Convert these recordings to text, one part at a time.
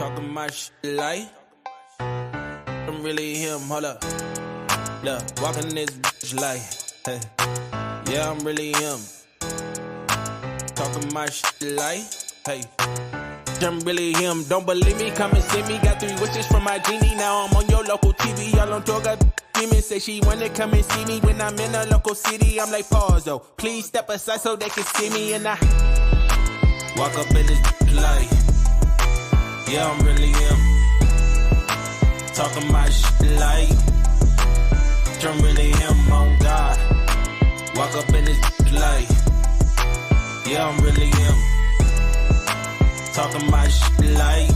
Talking my shit like I'm really him. Hold up. Look, walking this bitch like, hey. Yeah, I'm really him. Talking my shit like, hey. I'm really him. Don't believe me? Come and see me. Got 3 wishes from my genie. Now I'm on your local TV. Y'all on tour. Got demons. Say she wanna come and see me when I'm in a local city. I'm like, pause though. Please step aside so they can see me. And I walk up in this like, yeah, I'm really him. Talking my shit like I'm really him, on God. Walk up in this like, yeah, I'm really him. Talking my shit like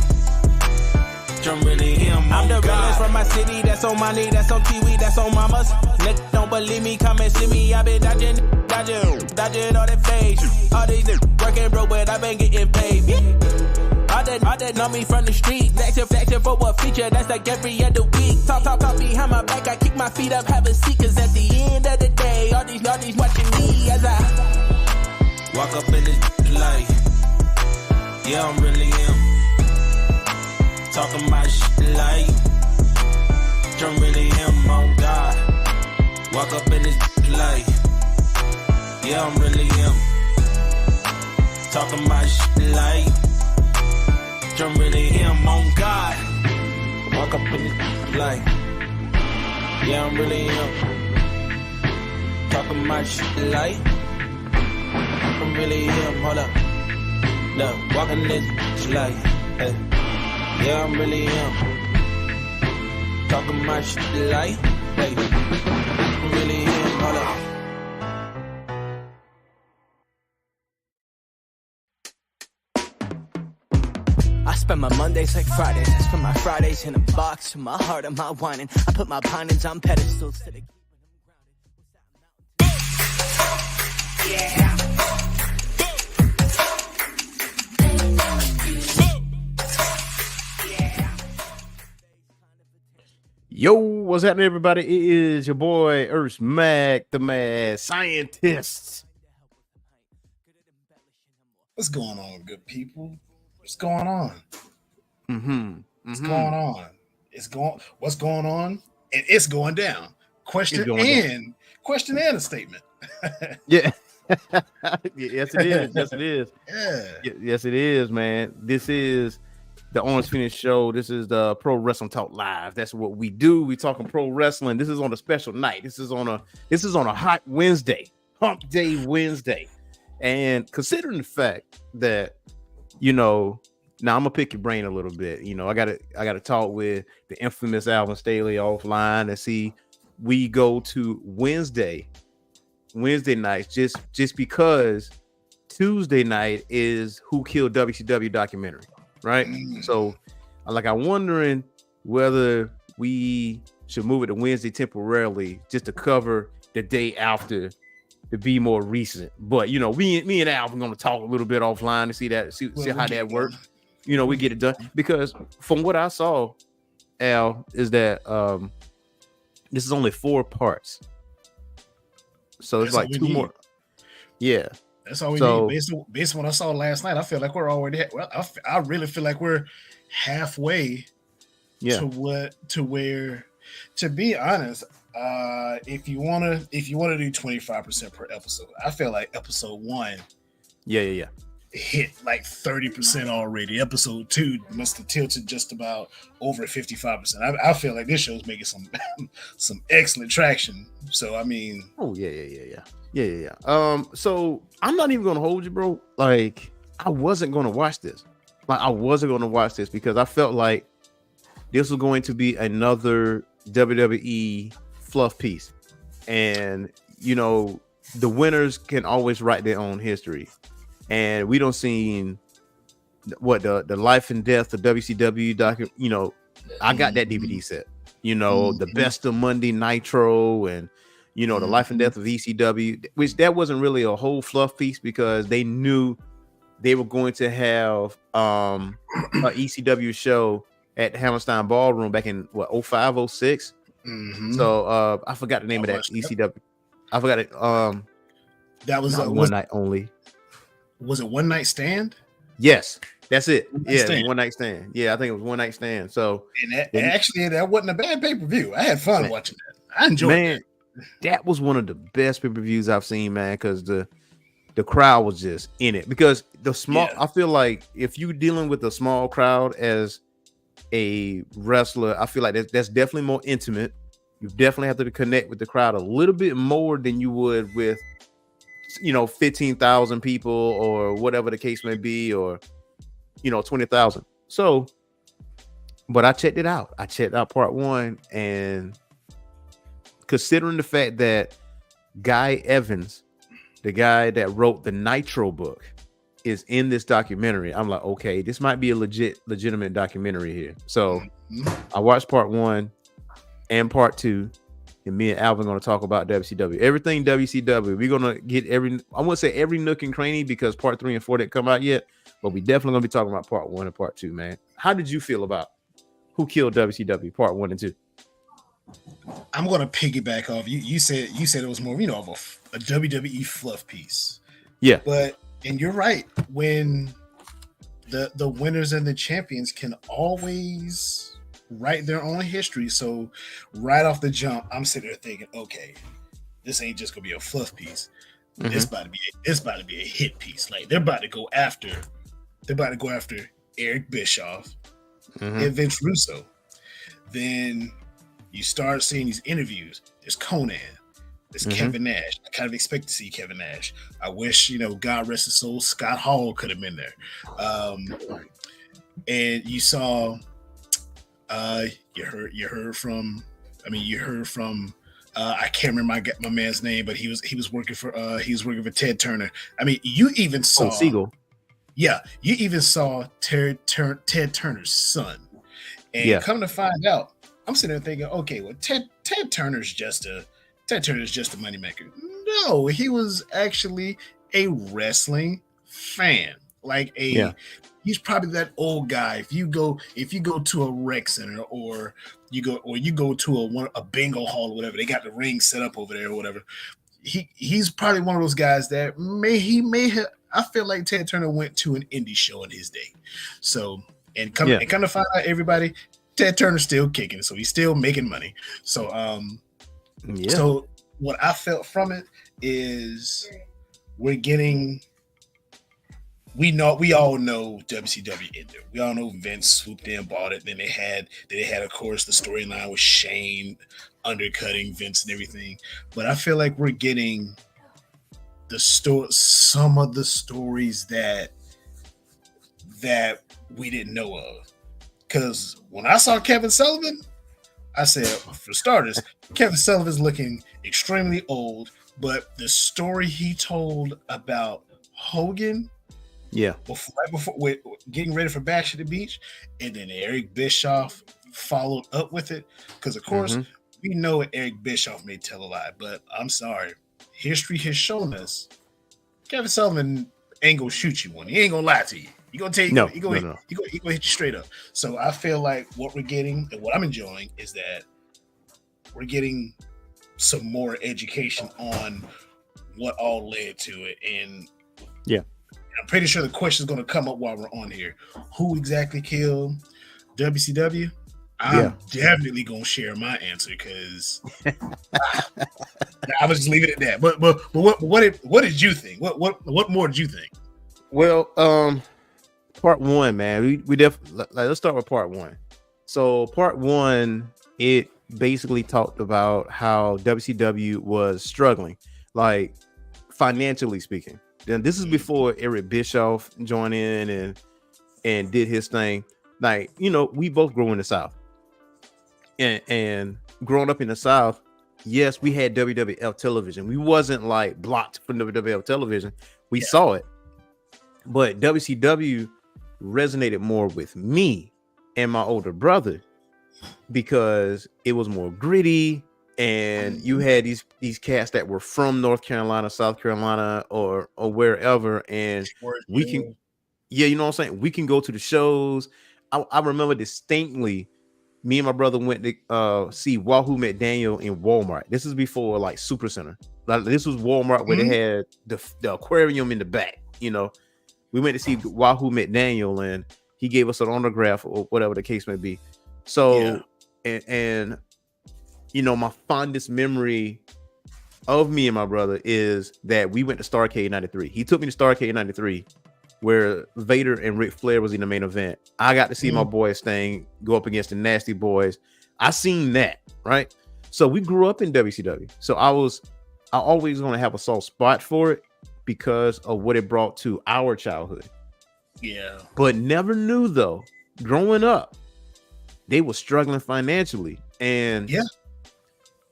I'm really him. I'm the realest from my city. That's on my knee, that's on TV, that's on mamas. Niggas don't believe me, come and see me. I been dodging all that face. All these niggas working broke, but I been getting paid. All that know me from the street. Flexing for what feature, that's like every other week. Talk behind my back, I kick my feet up, have a seat. Cause at the end of the day, all these watching me as I walk up in this like, yeah, I'm really him. Talking my shit like I'm really him, on God. Walk up in this like, yeah, I'm really him. Talking my shit like I'm really him, on God. Walk up in this like, yeah, I'm really him. Talking my shit like I'm really him. Hold up. Look, walking this like, hey. Yeah, I'm really him. Talking my shit like, hey. I'm really him. Hold up. I spend my Mondays like Fridays. I spend my Fridays in a box with my heart and my whining. I put my pinings on pedestals to the keep them grounded. Yeah. Yo, what's happening, everybody? It is your boy Earth Mac, the mad scientist. What's going on, good people? What's going on? What's going on? What's going on? And it's going down. Question and a statement. Yeah. Yes, it is. Yes, it is. Yeah. Yes, it is, man. This is the Orange Phoenix Show. This is the Pro Wrestling Talk Live. That's what we do. We talking pro wrestling. This is on a special night. This is on a hot Wednesday, Hump Day Wednesday. And considering the fact that, now I'm gonna pick your brain a little bit. I gotta talk with the infamous Alvin Staley offline and see. We go to Wednesday nights just because Tuesday night is Who Killed WCW documentary. Right. So I'm wondering whether we should move it to Wednesday temporarily just to cover the day after to be more recent. But me and Al are gonna talk a little bit offline to see how that works. We get it done. Because from what I saw, Al, is that this is only 4 parts. So it's like 2 more. Yeah. That's all we need. Based on what I saw last night, I feel like we're already. I really feel like we're halfway. Yeah. To where, to be honest, if you wanna do 25% per episode, I feel like episode 1. Yeah. Hit like 30% already. Episode 2 must have tilted just about over 55%. I feel like this show's making some excellent traction. So I mean, Yeah. So I'm not even gonna hold you, bro. Like, I wasn't gonna watch this. Because I felt like this was going to be another WWE fluff piece. And the winners can always write their own history. And we don't see what the life and death of WCW document. I got that DVD set. The best of Monday Nitro and the life and death of ECW, which that wasn't really a whole fluff piece because they knew they were going to have a ECW show at Hammerstein Ballroom back in 05, 06. So I forgot the name of that ECW. I forgot it. That was One night only. Was it One Night Stand? Yes, That's it. One night stand. Yeah, I think it was one night stand. So and that wasn't a bad pay-per-view. I had fun watching that. I enjoyed it. That was one of the best pay-per-views I've seen, man, because the crowd was just in it. Because I feel like if you're dealing with a small crowd as a wrestler, I feel like that's definitely more intimate. You definitely have to connect with the crowd a little bit more than you would with 15,000 people or whatever the case may be, or 20,000. So, but I checked it out. I checked out part one, and considering the fact that Guy Evans, the guy that wrote the Nitro book, is in this documentary, I'm like, okay, this might be a legitimate documentary here. So I watched part one and part two, and me and Alvin are going to talk about WCW. Everything WCW. We're going to get I won't say every nook and cranny because part 3 and 4 didn't come out yet, but we definitely going to be talking about part 1 and part 2, man. How did you feel about Who Killed WCW part 1 and 2? I'm going to piggyback off. You said it was more, of a WWE fluff piece. Yeah. And you're right. When the winners and the champions can always write their own history. So right off the jump, I'm sitting there thinking, okay, this ain't just gonna be a fluff piece. Mm-hmm. It's about to be a hit piece. Like they're about to go after Eric Bischoff and Vince Russo. Then you start seeing these interviews. There's Conan. There's Kevin Nash. I kind of expect to see Kevin Nash. I wish, God rest his soul, Scott Hall could have been there. And you saw you heard from I can't remember my man's name, but he was working for Ted Turner. I mean, you even saw Siegel. Yeah, you even saw Ted Turner's son. And come to find out, I'm sitting there thinking, okay, well, Ted Turner's just a moneymaker. No, he was actually a wrestling fan. He's probably that old guy. If you go to a rec center or you go to a bingo hall or whatever, they got the ring set up over there or whatever. He's probably one of those guys that may have. I feel like Ted Turner went to an indie show in his day. So and come to find out, everybody, Ted Turner's still kicking, so he's still making money. So So what I felt from it is we all know WCW ended. We all know Vince swooped in, bought it. Then they had, of course, the storyline with Shane undercutting Vince and everything. But I feel like we're getting some of the stories that we didn't know of. Because when I saw Kevin Sullivan, I said, for starters, Kevin Sullivan's looking extremely old, but the story he told about Hogan, right before getting ready for Bash at the Beach, and then Eric Bischoff followed up with it, because of course we know Eric Bischoff may tell a lie, but I'm sorry, history has shown us Kevin Sullivan ain't gonna shoot you one. He ain't gonna lie to you. He gonna tell you. No. He gonna hit you straight up. So I feel like what we're getting and what I'm enjoying is that we're getting some more education on what all led to it. And I'm pretty sure the question is going to come up while we're on here. Who exactly killed WCW? I'm definitely going to share my answer because I was just leaving it at that. But what did you think? What more did you think? Well, part 1, man. We definitely let's start with part 1. So part 1, it basically talked about how WCW was struggling, like financially speaking. Then this is before Eric Bischoff joined in and did his thing. Like, we both grew in the South, and growing up in the South, yes, we had WWF television. We wasn't like blocked from WWF television. We saw it, but WCW resonated more with me and my older brother because it was more gritty, and you had these cats that were from North Carolina, South Carolina, or wherever, and we can, you know what I'm saying? We can go to the shows. I remember distinctly, me and my brother went to see Wahoo McDaniel in Walmart. This is before like Super Center. Like, this was Walmart where they had the aquarium in the back. we went to see Wahoo McDaniel, and he gave us an autograph or whatever the case may be. So, and you know, my fondest memory of me and my brother is that we went to Starrcade 93. He took me to Starrcade 93, where Vader and Ric Flair was in the main event. I got to see my boy Sting go up against the Nasty Boys. I seen that, right? So we grew up in WCW. So I always going to have a soft spot for it because of what it brought to our childhood. Yeah. But never knew, though, growing up, they were struggling financially. And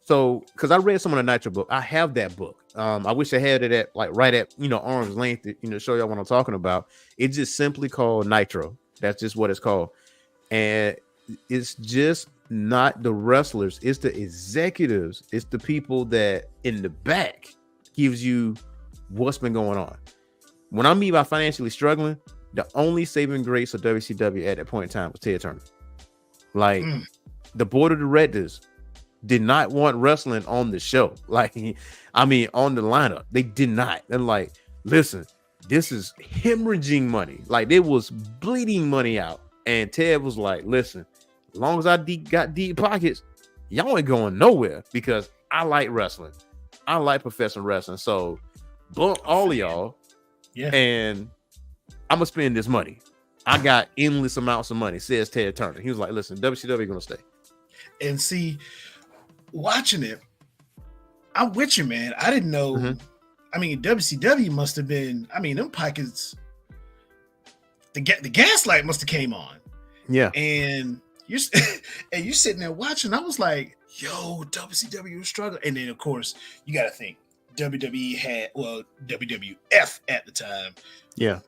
so, because I read some of the Nitro book, I have that book. I wish I had it at right at arm's length, to show y'all what I'm talking about. It's just simply called Nitro. That's just what it's called, and it's just not the wrestlers. It's the executives. It's the people that in the back gives you what's been going on. When I mean by financially struggling, the only saving grace of WCW at that point in time was Ted Turner. Like the board of directors did not want wrestling on the show. Like, I mean, on the lineup, they did not. And like, listen, this is hemorrhaging money. Like, it was bleeding money out. And Ted was like, listen, as long as I got deep pockets, y'all ain't going nowhere because I like wrestling. I like professional wrestling. So bump all of y'all. Yeah. And I'm going to spend this money. I got endless amounts of money, says Ted Turner. He was like, listen, WCW going to stay. And see, watching it, I'm with you, man. I didn't know. I mean, WCW must have been. I mean, them pockets. The gaslight must have came on. Yeah, and you're sitting there watching. I was like, "Yo, WCW was struggling." And then, of course, you got to think WWE had WWF at the time. Yeah,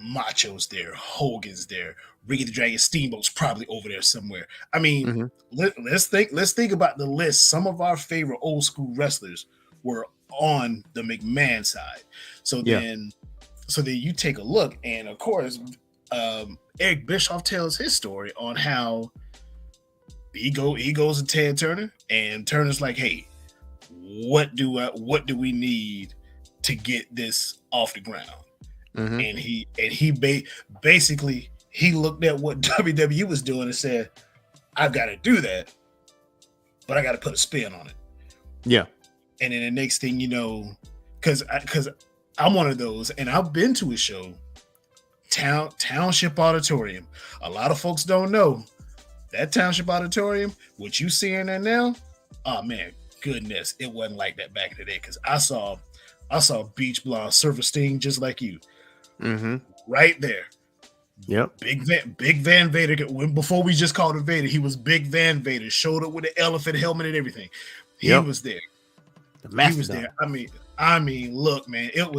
Macho's there, Hogan's there, Ricky the Dragon Steamboat's probably over there somewhere. I mean, let's think about the list. Some of our favorite old school wrestlers were on the McMahon side. So then you take a look, and of course, Eric Bischoff tells his story on how he goes to Ted Turner, and Turner's like, "Hey, what do we need to get this off the ground?" And he basically he looked at what WWE was doing and said, "I've got to do that, but I got to put a spin on it." Yeah. And then the next thing you know, because I'm one of those, and I've been to a show, Township Auditorium. A lot of folks don't know that Township Auditorium. What you see in there now? Oh man, goodness, it wasn't like that back in the day. Because I saw Beach Blonde, Surfer Sting, just like you, right there. Yep. Big Van Vader. Before we just called him Vader, he was Big Van Vader. Showed up with the elephant helmet and everything. He was there. He was there. I mean, look, man, it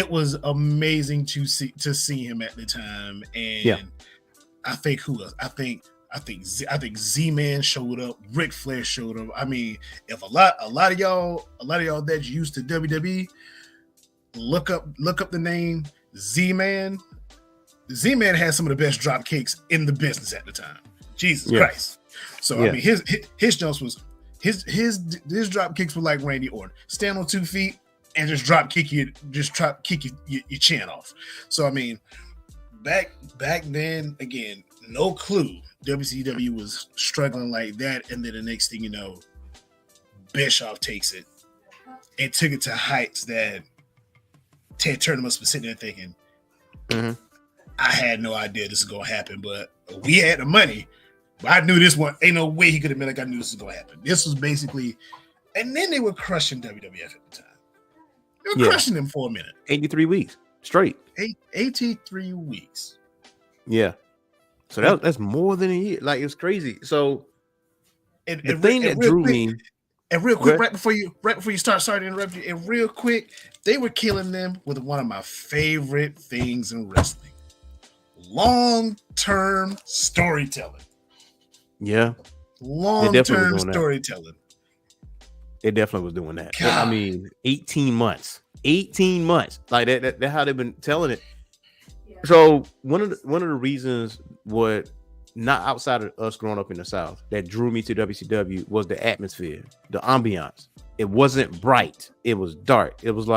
was amazing to see him at the time. And I think who else? I think Z-Man showed up. Ric Flair showed up. I mean, if a lot of y'all that's used to WWE, look up the name Z-Man. Z-Man had some of the best drop kicks in the business at the time. Jesus Christ. So I mean, his jumps was his drop kicks were like Randy Orton. Stand on 2 feet and just drop kick your chin off. So I mean, back then, again, no clue WCW was struggling like that. And then the next thing you know, Bischoff takes it and took it to heights that Ted Turner must be sitting there thinking, I had no idea this was gonna happen, but we had the money. But I knew this one. Ain't no way he could have been like, I knew this was gonna happen. This was basically, and then they were crushing WWF at the time. They were crushing them for a minute. 83 weeks straight. 83 weeks. Yeah. So that's more than a year. Like, it's crazy. So the thing that drew me. And real quick, right before you start, sorry to interrupt you. And real quick, they were killing them with one of my favorite things in wrestling: long-term storytelling. Yeah, long-term storytelling. It definitely was doing that. God. I mean, 18 months. 18 months. Like that's how they've been telling it. Yeah. So one of the reasons what not outside of us growing up in the South that drew me to WCW was the atmosphere, the ambiance. It wasn't bright. It was dark. It was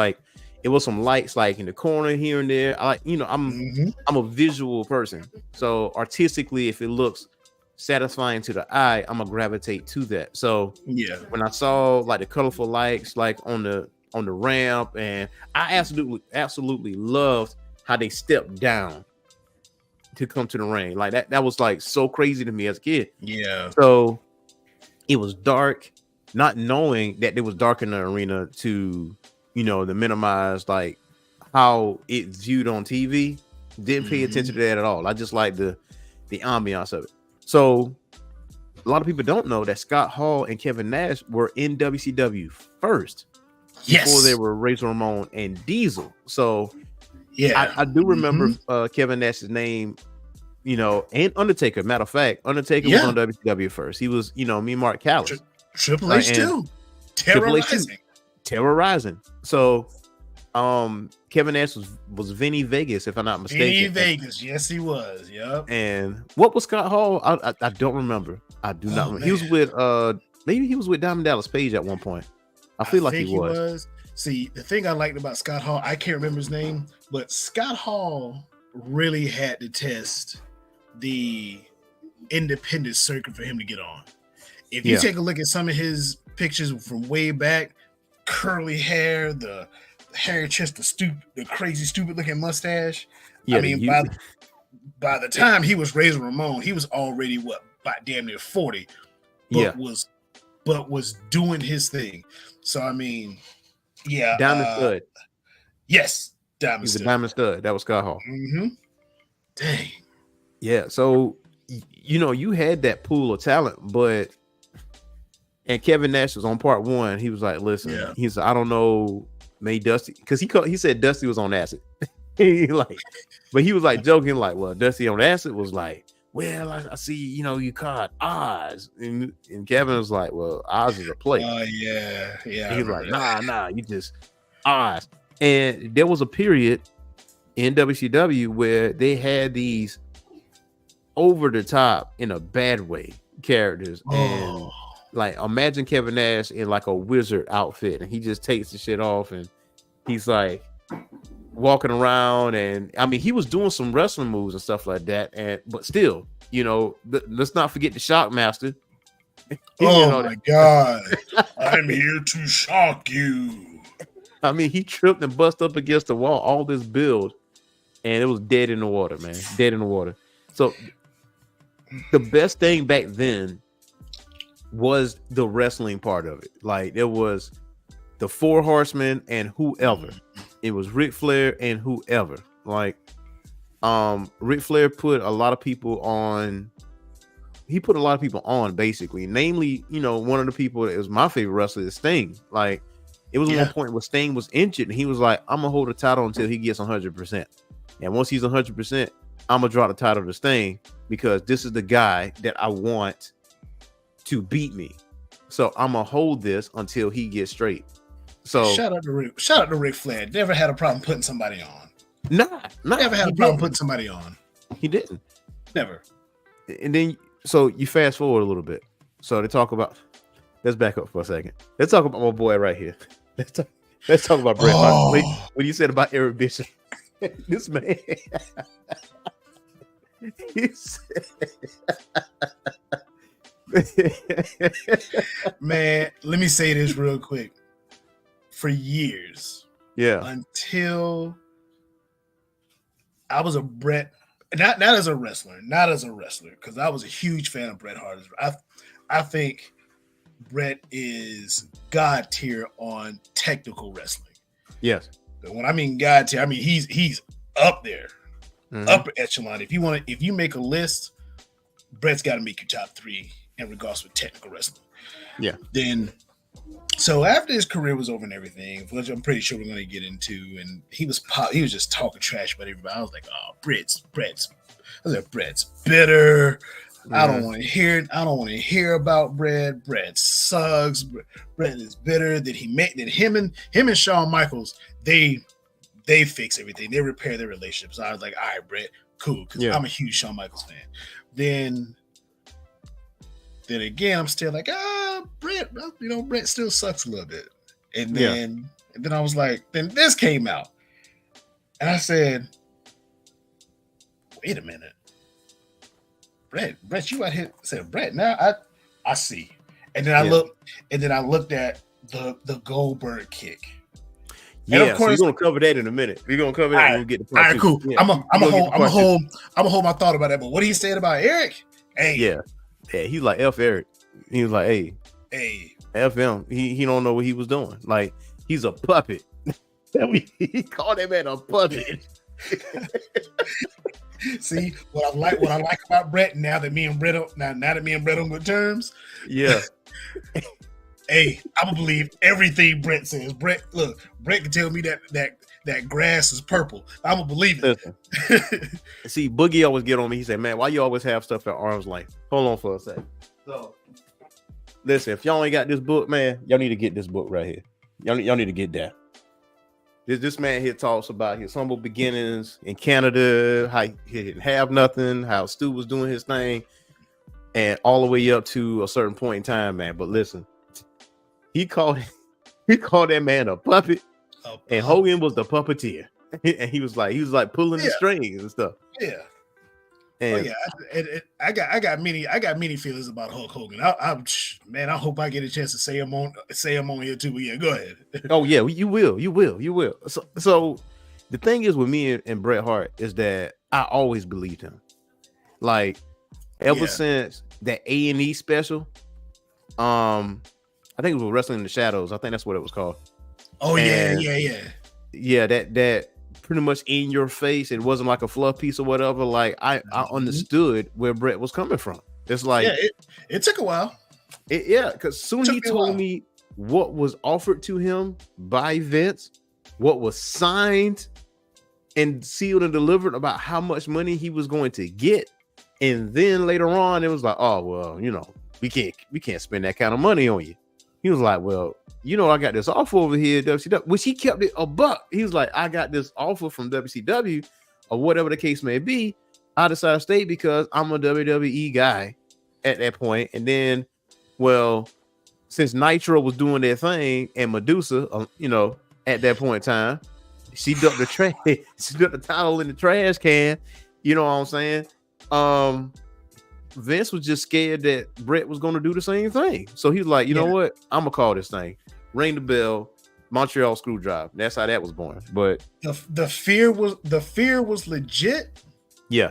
it was some lights like in the corner here and there. I like, I'm a visual person, so artistically, if it looks satisfying to the eye, I'm gonna gravitate to that. So when I saw like the colorful lights like on the ramp, and I absolutely loved how they stepped down to come to the ring. Like that was like so crazy to me as a kid. Yeah. So it was dark, not knowing that it was dark in the arena to, to minimize like how it's viewed on TV. Didn't pay attention to that at all. I just like the ambiance of it. So a lot of people don't know that Scott Hall and Kevin Nash were in WCW first. Before they were Razor Ramon and Diesel. So I do remember Kevin Nash's name, and Undertaker. Matter of fact, Undertaker was on WCW first. He was, me, Mark Callis. Triple H too. Terrorizing. So Kevin Nash was Vinny Vegas, if I'm not mistaken. Vinny Vegas, yes, he was. Yep. And what was Scott Hall? I don't remember. I do not remember. He was with maybe he was with Diamond Dallas Page at one point. I feel like he was. See, the thing I liked about Scott Hall, I can't remember his name, but Scott Hall really had to test the independent circuit for him to get on. If you take a look at some of his pictures from way back, curly hair, the hairy chest, the crazy, stupid looking mustache. I mean, by the time he was Razor Ramon, he was already about damn near 40, but was doing his thing. So I mean, Diamond Stud. Yes, Diamond Stud. Diamond Stud. That was Scott Hall. Dang. Yeah. So you had that pool of talent, and Kevin Nash was on part one. He was like, "Listen," he said, "I don't know, maybe Dusty," because he said Dusty was on acid. But he was like joking, like, "Well, Dusty on acid was like." Well, I see, you caught Oz. And Kevin was like, well, Oz is a play. Oh, yeah. He's like, nah, you just Oz. And there was a period in WCW where they had these over the top in a bad way characters. And like, imagine Kevin Nash in like a wizard outfit, and he just takes the shit off, and he's like walking around, and I mean, he was doing some wrestling moves and stuff like that, but still, let's not forget the Shockmaster. My God, I'm here to shock you. I mean, he tripped and bust up against the wall, all this build, and it was dead in the water, man, dead in the water. So the best thing back then was the wrestling part of it. Like, there was the Four Horsemen and whoever. It was Ric Flair and whoever. Like, Ric Flair put a lot of people on. He put a lot of people on, basically. Namely, one of the people that was my favorite wrestler is Sting. Like, it was one point where Sting was injured, and he was like, "I'm gonna hold the title until he gets 100%. And once he's 100%, I'm gonna drop the title to Sting because this is the guy that I want to beat me. So I'm gonna hold this until he gets straight." So shout out to Ric Flair. Never had a problem putting somebody on. Never had a problem putting somebody on. He didn't. Never. And then, so you fast forward a little bit. So they talk about. Let's back up for a second. Let's talk about my boy right here. Let's talk about Bret Hart. When you said about Eric Bishop, this man. Man, let me say this real quick. For years, until I was a Bret, not as a wrestler, because I was a huge fan of Bret Hart. I think Bret is God tier on technical wrestling. Yes. But when I mean God tier, I mean he's up there, upper echelon. If you make a list, Bret's got to make your top 3 in regards to technical wrestling. Yeah. Then. So after his career was over and everything, which I'm pretty sure we're going to get into, and he was just talking trash about everybody. I was like, "Oh, Bret's bitter. I don't want to hear it. I don't want to hear about Bret. Bret sucks. Bret is bitter." That him and Shawn Michaels, they fix everything. They repair their relationships. I was like, "All right, Bret, cool," because I'm a huge Shawn Michaels fan. Then again, I'm still like, Bret, Bret still sucks a little bit. And And then I was like, then this came out. And I said, wait a minute. Brett, you out here. I said, Brett, now I see. And then I looked at the Goldberg kick. Yeah, and of course, so we're gonna cover that in a minute. We're gonna cover that when we get to part 2. Cool. Yeah. I'm gonna hold my thought about that. But what he said about Eric, yeah, he's like F Eric. He was like, hey, F him. He don't know what he was doing. Like he's a puppet. He called that man a puppet. See what I like about Brett now that me and Brett on good terms. Yeah. Hey, I'm gonna believe everything Brett says. Brett can tell me that grass is purple. I'm gonna believe it. See, Boogie always get on me. He said, "Man, why you always have stuff at arm's length?" Hold on for a second. So, listen, if y'all ain't got this book, man, y'all need to get this book right here. Y'all need to get that. This man here talks about his humble beginnings in Canada, how he didn't have nothing, how Stu was doing his thing, and all the way up to a certain point in time, man. But listen. He called that man a puppet, and Hogan was the puppeteer, and he was like pulling the strings and stuff. Yeah, and I got many feelings about Hulk Hogan. I hope I get a chance to say him on here too. But yeah, go ahead. Oh yeah, you will. So the thing is with me and Bret Hart is that I always believed him. Like ever since that A&E special, I think it was Wrestling in the Shadows. I think that's what it was called. Oh, and yeah. That pretty much in your face. It wasn't like a fluff piece or whatever. Like I understood where Brett was coming from. It's like it took a while. Because soon he told me what was offered to him by Vince, what was signed and sealed and delivered about how much money he was going to get, and then later on it was like, oh well, we can't spend that kind of money on you. He was like, well, I got this offer over here at WCW, which he kept it a buck. He was like, I got this offer from WCW or whatever the case may be. I decided to stay because I'm a WWE guy at that point. And then, well, since Nitro was doing their thing and Medusa, at that point in time, she dumped the towel in the trash can. You know what I'm saying? Vince was just scared that Brett was going to do the same thing. So he's like, you know what? I'm going to call this thing. Ring the bell, Montreal Screwdriver. That's how that was born. But the fear was legit. Yeah.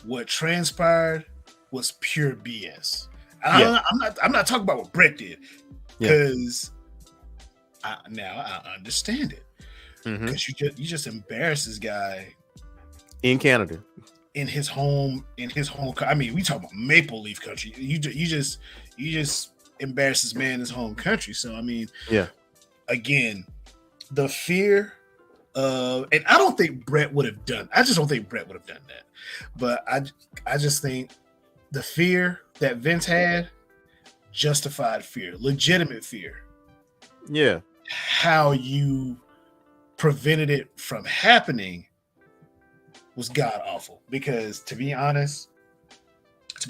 What transpired was pure BS. I'm not talking about what Brett did because I understand it. Because you just embarrassed this guy in Canada. In his home. I mean, we talk about Maple Leaf country. You just embarrass this man in his home country. So I mean, again, the fear of, and I don't think Brett would have done. I just don't think Brett would have done that. But I just think the fear that Vince had, justified fear, legitimate fear. Yeah. How you prevented it from happening was god awful, because to be honest,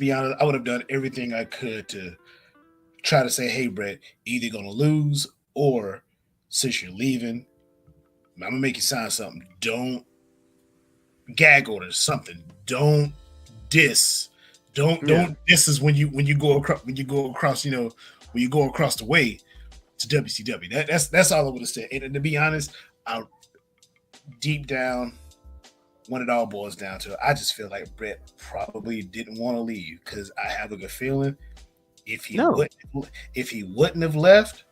I would have done everything I could to try to say, hey, Brett, either gonna lose or since you're leaving, I'm gonna make you sign something. Don't gag order something. Don't diss. Don't diss is when you go across when you go across the way to WCW. That's all I would have said. And to be honest, deep down, when it all boils down to it, I just feel like Brett probably didn't want to leave, because I have a good feeling if he wouldn't have left,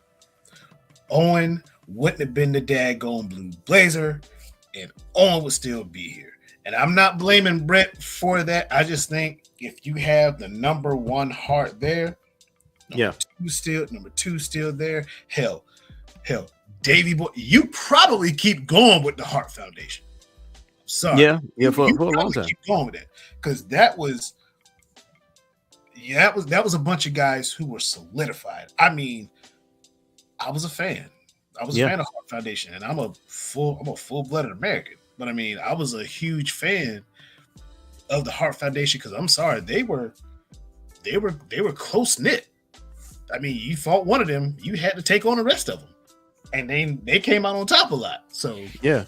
Owen wouldn't have been the daggone Blue Blazer, and Owen would still be here. And I'm not blaming Brett for that. I just think if you have the number one heart there, number two still there. Hell, Davey Boy, you probably keep going with the Hart Foundation. Sorry. Yeah, for a long time. Keep going with that, because that was a bunch of guys who were solidified. I mean, I was a fan. I was a fan of Hart Foundation, and I'm a full-blooded American. But I mean, I was a huge fan of the Hart Foundation, because I'm sorry, they were close knit. I mean, you fought one of them, you had to take on the rest of them. and they came out on top a lot. So yeah,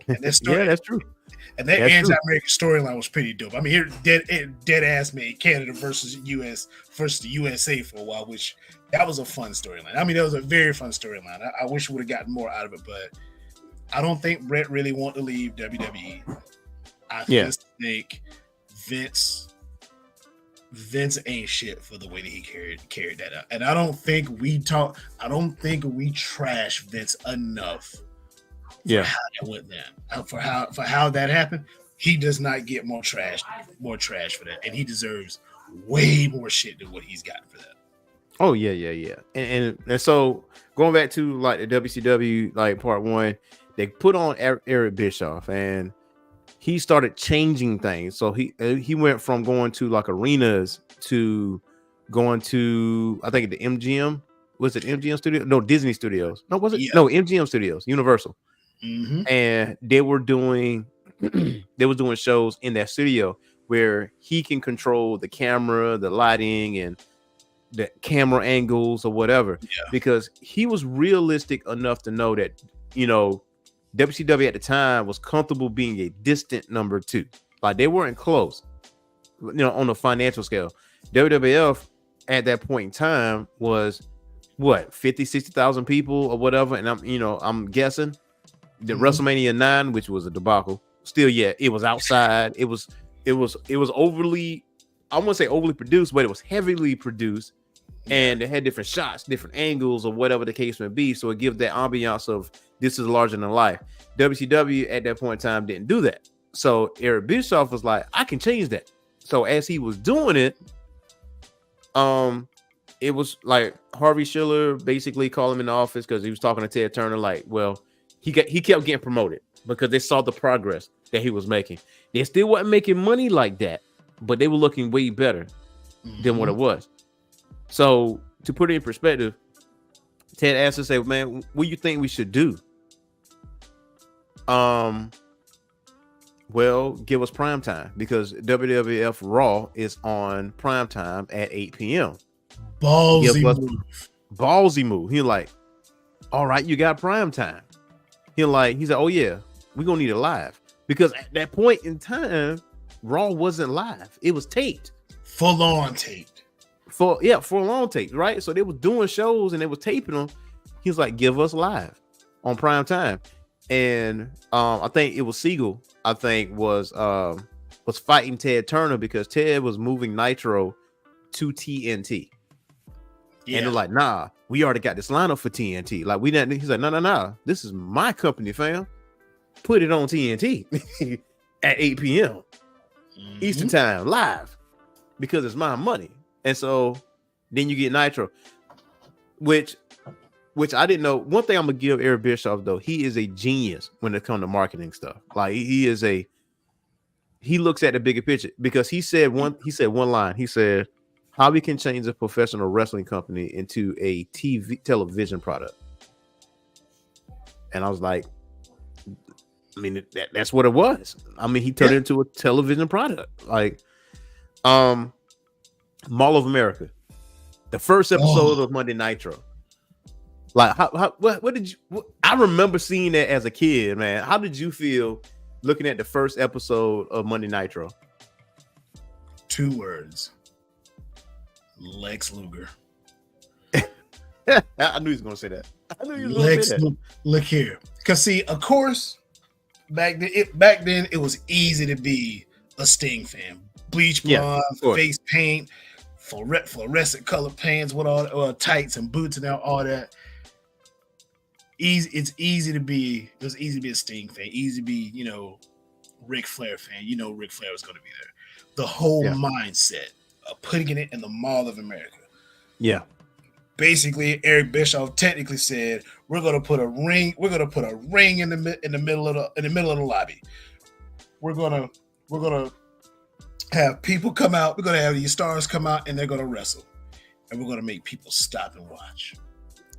and that's true. And that anti-American storyline was pretty dope. I mean, here dead ass made Canada versus the USA for a while, which that was a fun storyline. I mean, that was a very fun storyline. I wish we would have gotten more out of it, but I don't think Brett really wanted to leave WWE. I just think Vince ain't shit for the way that he carried that out. And I don't think we trash Vince enough for how that went down. For how that happened. He does not get more trash for that. And he deserves way more shit than what he's gotten for that. Oh yeah. And so going back to like the WCW like part 1, they put on Eric Bischoff and he started changing things. So he went from going to like arenas to going to, I think, the MGM. Was it MGM Studios? No, Disney Studios. No, was it? Yeah. No, MGM Studios, Universal. Mm-hmm. And they were doing shows in that studio where he can control the camera, the lighting, and the camera angles or whatever. Yeah. Because he was realistic enough to know that, WCW at the time was comfortable being a distant number 2. Like they weren't close, on the financial scale. WWF at that point in time was what, 50,000-60,000 people or whatever. And I'm guessing the WrestleMania 9, which was a debacle. Still, it was outside. It was overly, I wouldn't say overly produced, but it was heavily produced. And they had different shots, different angles, or whatever the case may be. So it gives that ambiance of this is larger than life. WCW at that point in time didn't do that. So Eric Bischoff was like, I can change that. So as he was doing it, it was like Harvey Schiller basically called him in the office because he was talking to Ted Turner. Like, well, he kept getting promoted because they saw the progress that he was making. They still wasn't making money like that, but they were looking way better than what it was. So to put it in perspective, Ted asked us, "Say, man, what do you think we should do?" Well, give us prime time because WWF Raw is on prime time at 8 p.m. Ballsy move. He's like, all right, you got prime time. He's like, oh yeah, we're gonna need it live because at that point in time, Raw wasn't live; it was taped, full on taped. Full on tape, right? So they were doing shows and they were taping them. He was like, give us live on prime time. And I think it was Siegel, I think, was fighting Ted Turner because Ted was moving Nitro to TNT. Yeah. And they're like, nah, we already got this lineup for TNT. Like, we didn't. He's like, no. This is my company, fam. Put it on TNT at 8 p.m. Eastern time, live, because it's my money. And so then you get Nitro, which I didn't know. One thing I'm gonna give Eric Bischoff though, he is a genius when it comes to marketing stuff. Like he looks at the bigger picture because he said one line. He said, how we can change a professional wrestling company into a television product. And I was like, I mean, that's what it was. I mean, he turned it into a television product. Like, Mall of America, the first episode of Monday Nitro. Like, what did you? I remember seeing that as a kid, man. How did you feel looking at the first episode of Monday Nitro? 2 words: Lex Luger. I knew he was going to say that. Look here, because see, of course, back then it was easy to be a Sting fan. Bleach blonde, face paint, fluorescent color pants with all tights and boots and all that. It's easy to be. It was easy to be a Sting fan. Easy to be, Ric Flair fan. Ric Flair was going to be there. The whole mindset of putting it in the Mall of America. Yeah. Basically, Eric Bischoff technically said, "We're going to put a ring. We're going to put a ring in the middle of the lobby. We're going to have people come out. We're going to have these stars come out, and they're going to wrestle, and we're going to make people stop and watch."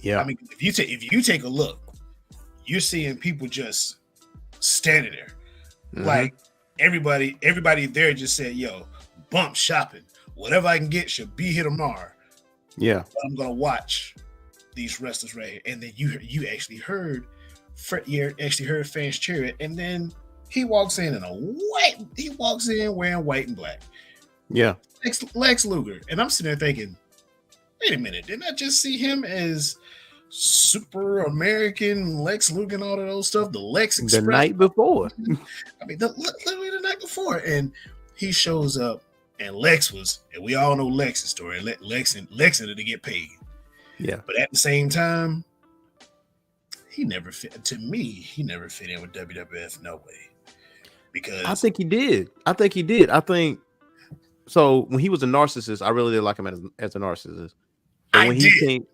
Yeah, I mean, if you take a look, you're seeing people just standing there, like everybody there just said, "Yo, bump shopping. Whatever I can get should be here tomorrow." Yeah, but I'm gonna watch these wrestlers right here. And then you actually heard fans cheer it, and then he walks in wearing white and black. Yeah. Lex Luger. And I'm sitting there thinking, wait a minute, didn't I just see him as super American Lex Luger and all of those stuff? The Lex Express. The night before. I mean, literally the night before. And he shows up, and and we all know Lex's story. Lex ended to get paid. Yeah. But at the same time, he never fit in with WWF, no way. Because I think he did. I think so. When he was a narcissist, I really did like him as a narcissist. But when he came,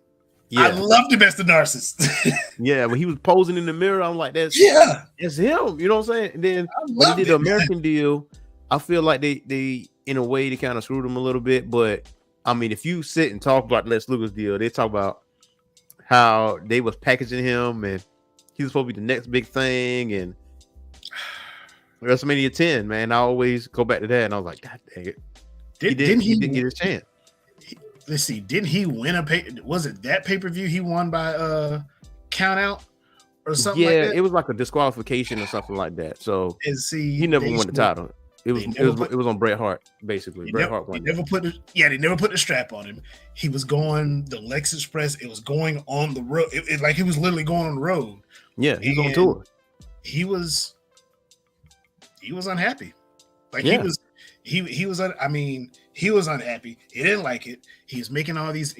I loved him as the narcissist. Yeah, when he was posing in the mirror, I'm like, that's him. You know what I'm saying? And then when he did the American deal, I feel like they in a way they kind of screwed him a little bit. But I mean, if you sit and talk about Lex Luger's deal, they talk about how they was packaging him and he was supposed to be the next big thing. And WrestleMania 10, man, I always go back to that, and I was like, God dang it. He didn't get his chance. Let's see, didn't he win was it that pay-per-view he won by count out or something like that? Yeah, it was like a disqualification or something like that. So he never won the title. It was on Bret Hart, basically. Bret Hart won. They never put the strap on him. He was going the Lex Express. It was going on the road. It like he was literally going on the road. Yeah, he was on tour. He was unhappy. Like he was unhappy. He didn't like it. He's making all these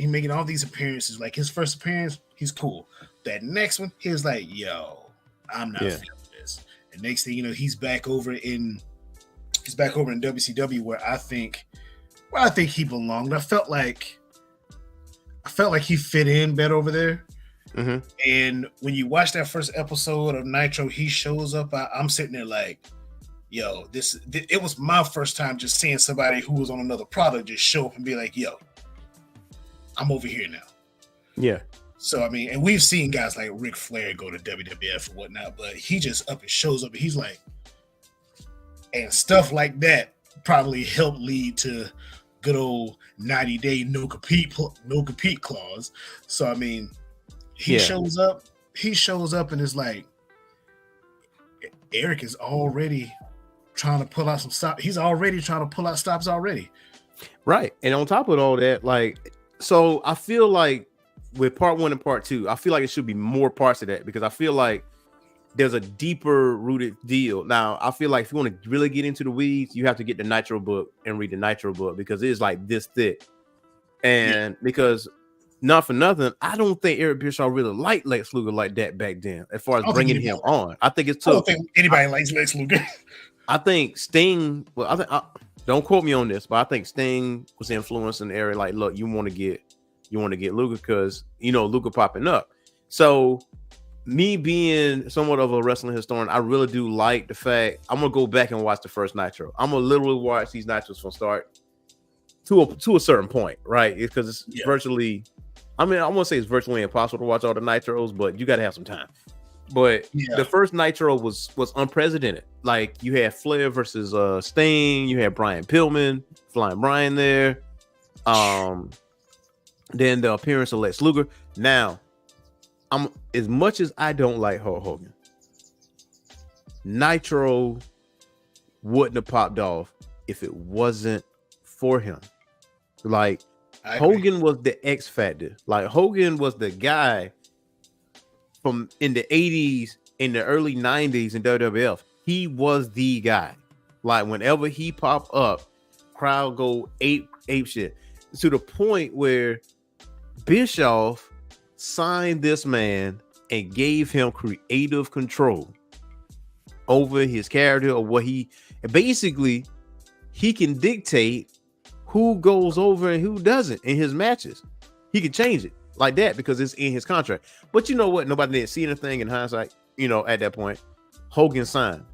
appearances. Like his first appearance, he's cool. That next one, he was like, yo, I'm not feeling this. And next thing you know, he's back over in WCW where I think he belonged. I felt like he fit in better over there. Mm-hmm. And when you watch that first episode of Nitro, he shows up. I'm sitting there like, yo, it was my first time just seeing somebody who was on another product just show up and be like, yo, I'm over here now. Yeah. So, I mean, and we've seen guys like Ric Flair go to WWF and whatnot, but he just up and shows up and he's like, and stuff like that probably helped lead to good old 90-day no compete clause. So, I mean, he shows up and is like, Eric is already trying to pull out some stops. He's already trying to pull out stops already. Right. And on top of all that, like, so I feel like with part 1 and part 2, I feel like it should be more parts of that because I feel like there's a deeper rooted deal. Now, I feel like if you want to really get into the weeds, you have to get the Nitro book and read the Nitro book because it is like this thick. And because not for nothing, I don't think Eric Bischoff really liked Lex Luger like that back then as far as bringing him on. I think it's tough. I don't think anybody likes Lex Luger. I think Sting, don't quote me on this, but I think Sting was influencing the area like, look, you want to get Luger because, you know, Luger popping up. So me being somewhat of a wrestling historian, I really do like the fact I'm going to go back and watch the first Nitro. I'm going to literally watch these Nitros from start to a certain point, right? Because it's virtually, I mean, I won't say it's virtually impossible to watch all the Nitros, but you got to have some time. But the first Nitro was unprecedented. Like you had Flair versus Sting, you had Brian Pillman, Flying Brian there. Then the appearance of Lex Luger. Now, I'm as much as I don't like Hulk Hogan, Nitro wouldn't have popped off if it wasn't for him. Like Hogan was the X factor. Like Hogan was the guy from in the 80s, in the early 90s in WWF. He was the guy. Like whenever he popped up, crowd go ape shit. To the point where Bischoff signed this man and gave him creative control over his character or what he basically he can dictate who goes over and who doesn't in his matches. He can change it like that because it's in his contract. But you know what? Nobody didn't see anything in hindsight. You know, at that point, Hogan signed.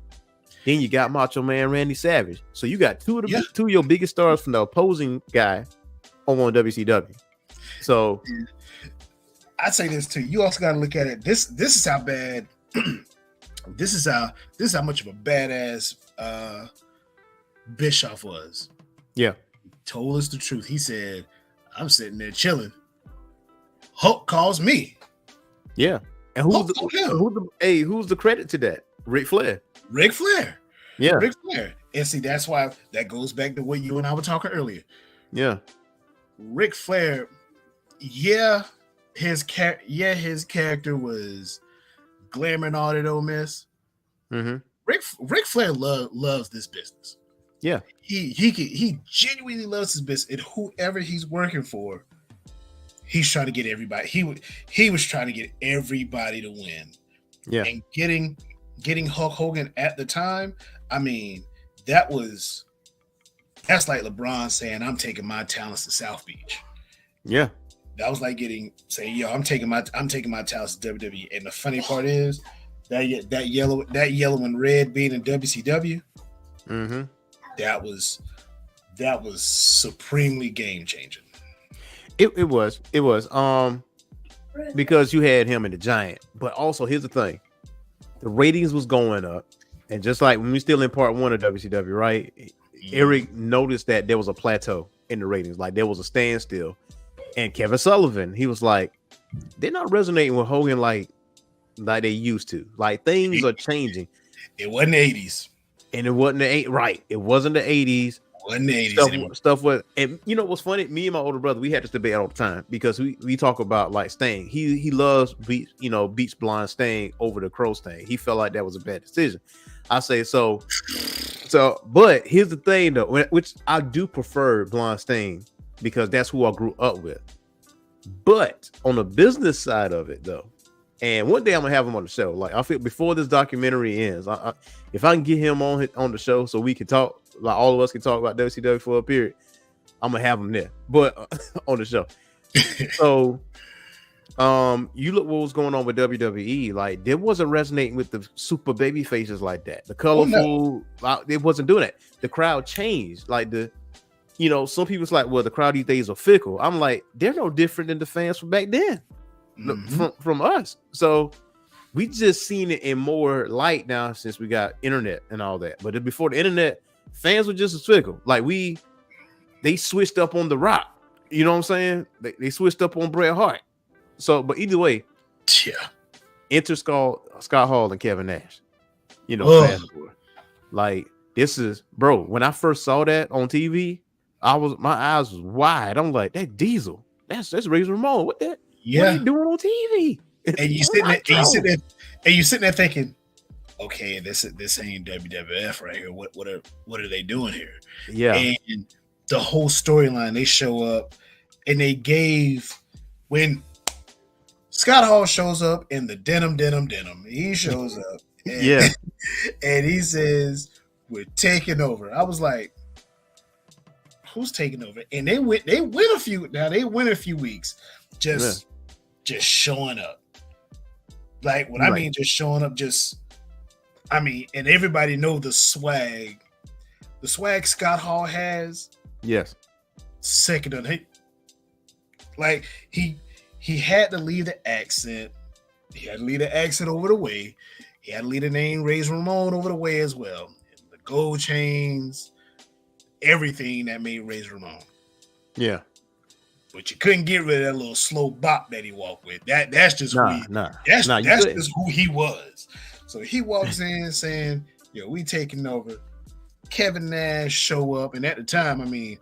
Then you got Macho Man Randy Savage. So you got two of your biggest stars from the opposing guy on WCW. So I'd say this too. You also got to look at it. This is how bad. this is how much of a badass Bischoff was. Yeah, he told us the truth. He said, "I'm sitting there chilling. Hulk calls me. Yeah. And who's the credit to that? Ric Flair. Ric Flair. Yeah. Ric Flair. And see, that's why that goes back to what you and I were talking earlier. Yeah. Ric Flair, his character was glamour and all that old mess. Mm-hmm. Ric Flair loves this business. Yeah. He genuinely loves his business, and whoever he's working for, he's trying to get everybody. He was trying to get everybody to win. Yeah. And getting Hulk Hogan at the time, I mean, that's like LeBron saying, I'm taking my talents to South Beach. Yeah. That was like saying, yo, I'm taking my talents to WWE. And the funny part is that yellow and red being in WCW, mm-hmm. that was supremely game changing. It was because you had him and the Giant, but also here's the thing, the ratings was going up, and just like when we still in part 1 of WCW, right? Eric noticed that there was a plateau in the ratings, like there was a standstill, and Kevin Sullivan, he was like, they're not resonating with Hogan like they used to, like things are changing. It wasn't the 80s, and it wasn't the it wasn't the 80s. Wasn't the 80s stuff was, and you know what's funny? Me and my older brother, we had this debate all the time because we talk about like Sting. He loves Beach Blonde Sting over the Crow Sting. He felt like that was a bad decision. I say so, but here's the thing though, which I do prefer Blonde Sting because that's who I grew up with. But on the business side of it though, and one day I'm gonna have him on the show. Like I feel before this documentary ends, if I can get him on the show so we can talk. Like all of us can talk about WCW for a period, I'm gonna have him there, but on the show. So, you look what was going on with WWE. Like, it wasn't resonating with the super baby faces like that. The colorful, it wasn't doing that. The crowd changed. Like some people's like, well, the crowd these days are fickle. I'm like, they're no different than the fans from back then, from us. So. We just seen it in more light now since we got internet and all that. But before the internet, fans were just as fickle. Like they switched up on The Rock. You know what I'm saying? They switched up on Bret Hart. So, but either way, enter Scott Hall and Kevin Nash. Fans were like, this is, bro. When I first saw that on TV, my eyes was wide. I'm like, that Diesel. That's Razor Ramon. What are you doing on TV? And you sitting there thinking, okay, this ain't WWF right here. What are they doing here? Yeah. And the whole storyline, they show up and they gave when Scott Hall shows up in the denim. He shows up and, and he says, we're taking over. I was like, who's taking over? And they win a few weeks just showing up. Like what I mean, just showing up, and everybody know the swag Scott Hall has. Yes. Second on it. Like he had to leave the accent. He had to leave the accent over the way. He had to leave the name Razor Ramon over the way as well. And the gold chains, everything that made Razor Ramon. Yeah. But you couldn't get rid of that little slow bop that he walked with. That's just just who he was. So he walks in saying, "Yo, we taking over." Kevin Nash show up, and at the time, I mean,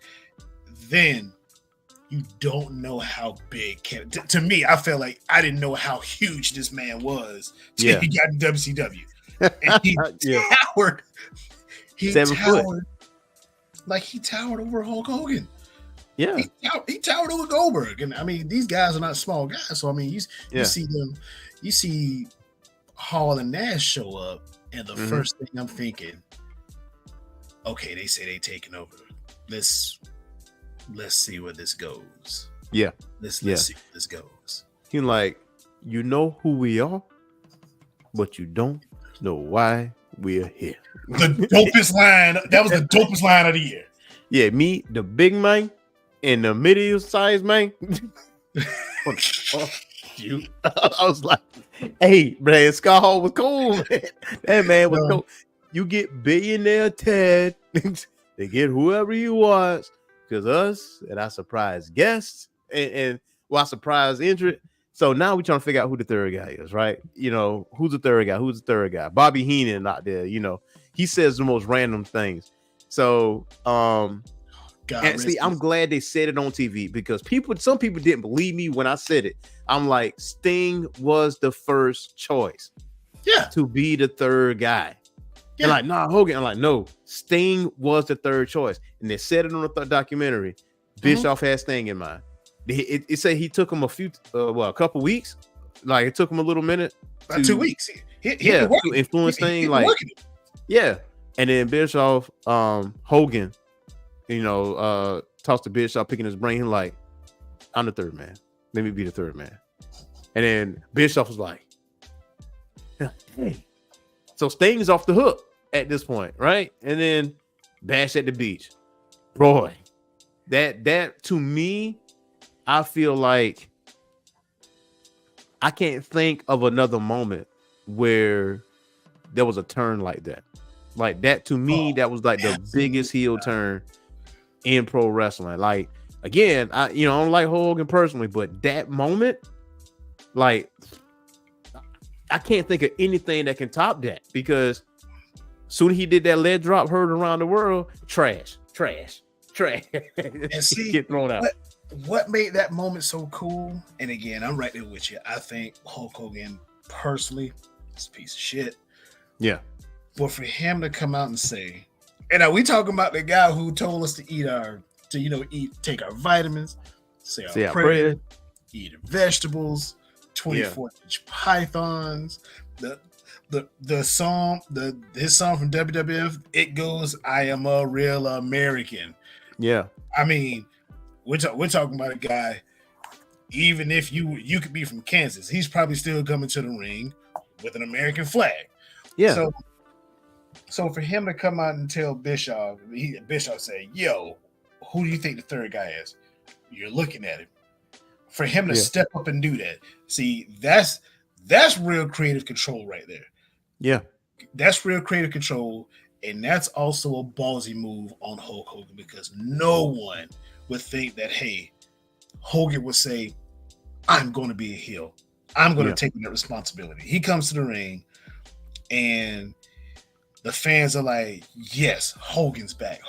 then you don't know how big Kevin. To me, I felt like I didn't know how huge this man was till he got in WCW, and he towered. He 7 foot. He towered over Hulk Hogan. Yeah, he towered over Goldberg, and I mean these guys are not small guys. So I mean, you see them, you see Hall and Nash show up, and the first thing I'm thinking, okay, they say they taking over. Let's see where this goes. Yeah, let's see where this goes. He's like, you know who we are, but you don't know why we're here. The dopest line. That was the dopest line of the year. Yeah, me, the big man. In the medium size, man. I was like, hey, man, Scott Hall was cool, man. That man was cool. You get billionaire Ted. They get whoever he wants. Because us and our surprise guests. And Well, surprise injury. So now we're trying to figure out who the third guy is, right? You know, who's the third guy? Who's the third guy? Bobby Heenan out there, you know, he says the most random things. So, and see, I'm glad they said it on TV because some people didn't believe me when I said it. I'm like, Sting was the first choice, to be the third guy. Yeah. And like, nah, Hogan. I'm like, no, Sting was the third choice, and they said it on the documentary. Bischoff had Sting in mind. It said he took him a couple weeks. Like it took him a little minute. About 2 weeks. To influence Sting. Yeah. And then Bischoff, Hogan, you know, talks to Bischoff, picking his brain. He's like, I'm the third man. Let me be the third man. And then Bischoff was like, hey. So Sting's off the hook at this point, right? And then Bash at the Beach. Boy, that to me, I feel like I can't think of another moment where there was a turn like that. Like that to me, that was like the biggest heel turn in pro wrestling. Like again, I don't like Hogan personally, but that moment, like I can't think of anything that can top that because soon as he did that lead drop, heard around the world, trash. And see, get thrown out. What made that moment so cool? And again, I'm right there with you. I think Hulk Hogan personally is a piece of shit. Yeah. But for him to come out and say, and are we talking about the guy who told us to take our vitamins, say our prayer, eat vegetables, 24-inch pythons, his song from WWF, it goes, I am a real American. Yeah. I mean, we're talking about a guy, even if you could be from Kansas, he's probably still coming to the ring with an American flag. Yeah. So for him to come out and tell Bischoff say, yo, who do you think the third guy is? You're looking at him. For him to step up and do that. See, that's real creative control right there. Yeah. That's real creative control. And that's also a ballsy move on Hulk Hogan because no one would think that, hey, Hogan would say, I'm going to be a heel. I'm going to take that responsibility. He comes to the ring and the fans are like, yes, Hogan's back.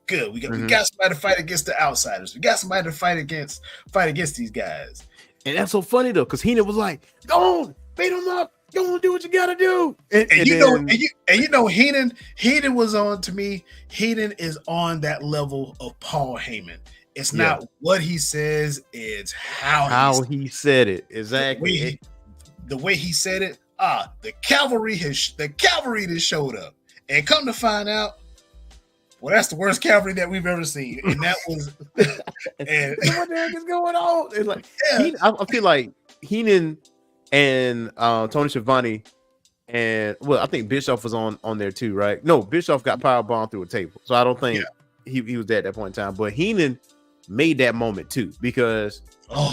Good. We got somebody to fight against the outsiders. We got somebody to fight against these guys. And that's so funny though, because Heenan was like, go on, beat him up. Go on, do what you gotta do. And Heenan was on, to me, Heenan is on that level of Paul Heyman. It's not what he says, it's how he said it. Exactly. The way he said it. The cavalry has showed up, and come to find out, well, that's the worst cavalry that we've ever seen, and that was. And what the heck is going on? It's like I feel like Heenan and Tony Schiavone, and I think Bischoff was on there too, right? No, Bischoff got powerbombed through a table, so I don't think he was there at that point in time. But Heenan made that moment too because.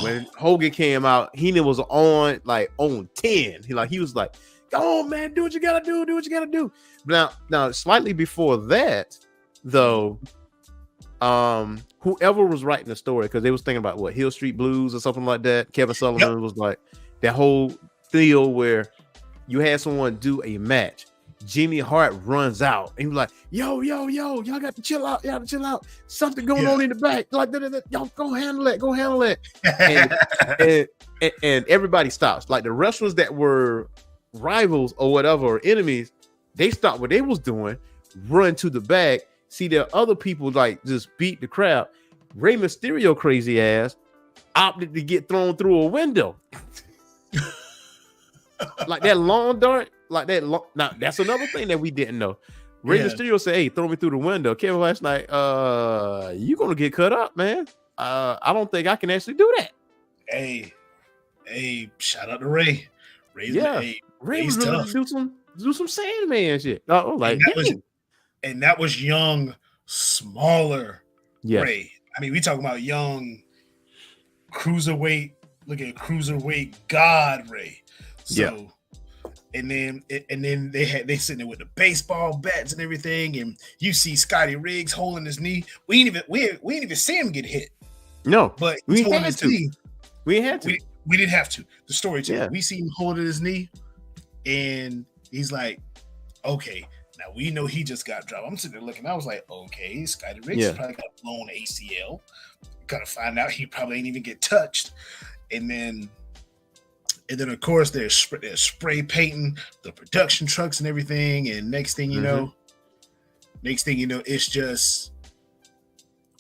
When Hogan came out, Heenan was on 10. He was like, "Go on, man, do what you gotta do." Now, slightly before that, though, whoever was writing the story, because they was thinking about Hill Street Blues or something like that. Kevin Sullivan was like that whole deal where you had someone do a match. Jimmy Hart runs out and he's like, yo, y'all got to chill out. Something going on in the back. Like, y'all go handle it. And everybody stops. Like the wrestlers that were rivals or whatever, or enemies, they stopped what they was doing, run to the back, see their other people just beat the crowd. Rey Mysterio crazy ass opted to get thrown through a window. Like that long dart. Now that's another thing that we didn't know. Rey Mysterio said, "Hey, throw me through the window." Kevin last night, you gonna get cut up, man. I don't think I can actually do that. Hey, shout out to Ray. Ray's was really do some Sandman shit. And that was young, smaller Ray. I mean, we talking about young cruiserweight. Look at cruiserweight God Ray. So. And then they sitting there with the baseball bats and everything, and you see Scotty Riggs holding his knee. We ain't even see him get hit. No, but he's holding his knee. We had to. We didn't have to. The story too. Yeah. We see him holding his knee, and he's like, "Okay, now we know he just got dropped." I'm sitting there looking. I was like, "Okay, Scotty Riggs probably got a blown ACL. Gotta find out he probably ain't even get touched." And then of course they're spray painting the production trucks and everything. And next thing you know, it's just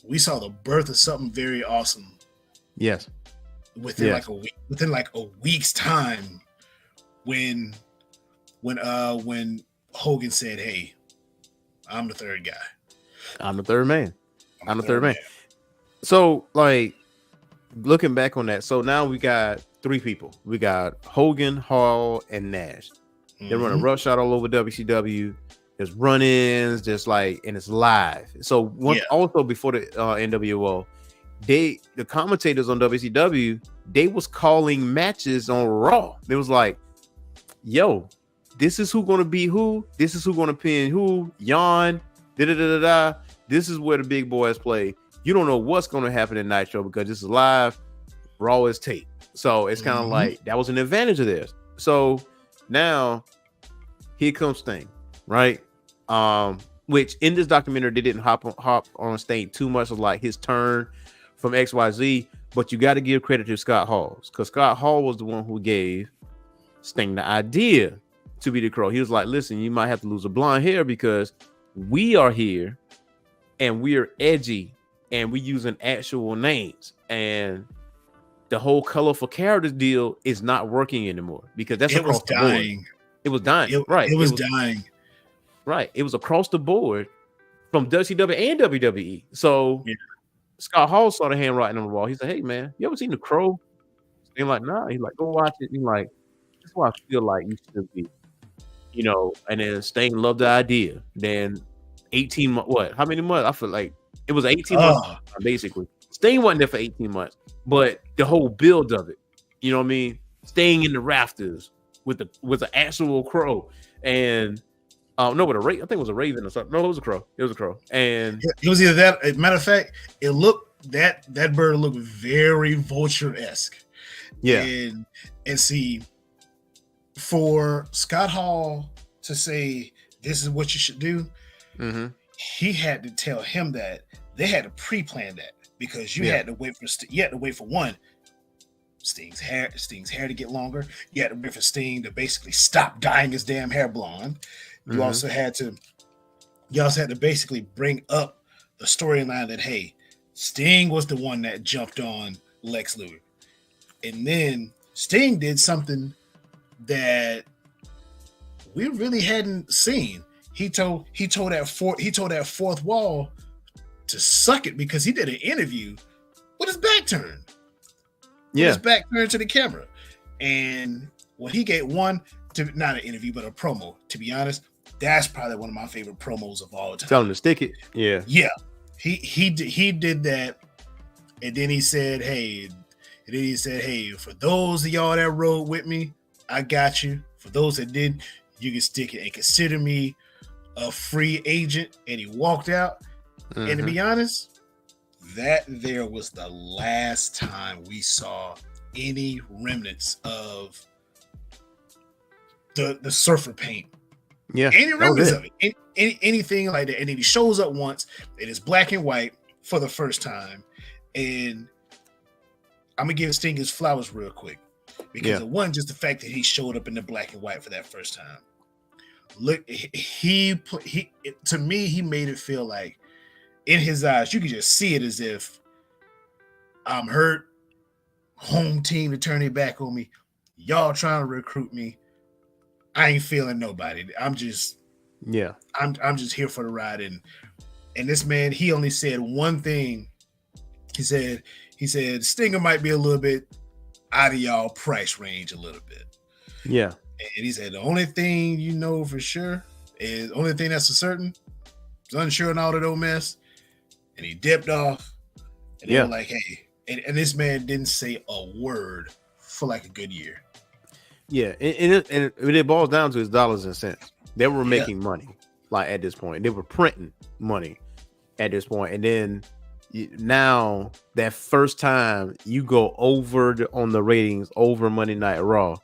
we saw the birth of something very awesome. Yes. Within like a week's time, when Hogan said, "Hey, I'm the third guy. I'm the third man. I'm the third man." So, like, looking back on that, so now we got three people. We got Hogan, Hall, and Nash. They're running roughshod all over WCW. There's run-ins, just like, and it's live. So also before the NWO, the commentators on WCW, they was calling matches on Raw. They was like, "Yo, this is who gonna be who. This is who gonna pin who. Yawn. Da da da da da. This is where the big boys play. You don't know what's gonna happen in Nitro because this is live. Raw is tape. So it's kind of like that was an advantage of this. So now here comes Sting, right? Which in this documentary they didn't hop on Sting too much of like his turn from XYZ, but you got to give credit to Scott Hall because Scott Hall was the one who gave Sting the idea to be the Crow. He was like, "Listen, you might have to lose a blonde hair because we are here and we're edgy and we're using actual names, and the whole colorful characters deal is not working anymore because that's it was dying. It was dying, right? It was dying, right? It was across the board from WCW and WWE. So Scott Hall saw the handwriting on the wall. He said, "Hey man, you ever seen The Crow?" He's like, "Nah." He's like, "Go watch it." He's like, "That's why I feel like you should be." And then Sting loved the idea. Then 18 months, how many months? I feel like it was 18 months, basically. Sting wasn't there for 18 months, but the whole build of it, you know what I mean? Staying in the rafters with the actual Crow. And no, with a raven. I think it was a raven or something. No, it was a crow. It was a crow. And it was either that. Matter of fact, it looked that bird looked very vulture-esque. Yeah. And see, for Scott Hall to say this is what you should do, he had to tell him that they had to pre-plan that because you had to wait for one, Sting's hair to get longer. You had to wait for Sting to basically stop dyeing his damn hair blonde. You also had to basically bring up the storyline that, hey, Sting was the one that jumped on Lex Luger. And then Sting did something that we really hadn't seen. He told that fourth wall to suck it because he did an interview with his back turned. Yeah. With his back turned to the camera. And when he gave not an interview, but a promo, to be honest, that's probably one of my favorite promos of all time. Tell him to stick it. Yeah. Yeah. He did that. And then he said, hey, for those of y'all that rode with me, I got you. For those that didn't, you can stick it and consider me a free agent. And he walked out. And to be honest, that there was the last time we saw any remnants of the surfer paint. Yeah. Any remnants of it. Anything like that. And then he shows up once. It is black and white for the first time. And I'm going to give Sting his flowers real quick. Because it wasn't just the fact that he showed up in the black and white for that first time. Look, he to me, he made it feel like in his eyes, you could just see it as if I'm hurt. Home team to turn it back on me. Y'all trying to recruit me. I ain't feeling nobody. I'm just here for the ride. And this man, he only said one thing. He said Stinger might be a little bit out of y'all price range a little bit. Yeah. And he said the only thing you know for sure is only thing that's for certain is unsure and all that old mess. And he dipped off. And they were like, hey, and this man didn't say a word for like a good year. Yeah, and it boils down to his dollars and cents. They were making money, like at this point. They were printing money at this point. And then now that first time you go over on the ratings over Monday Night Raw,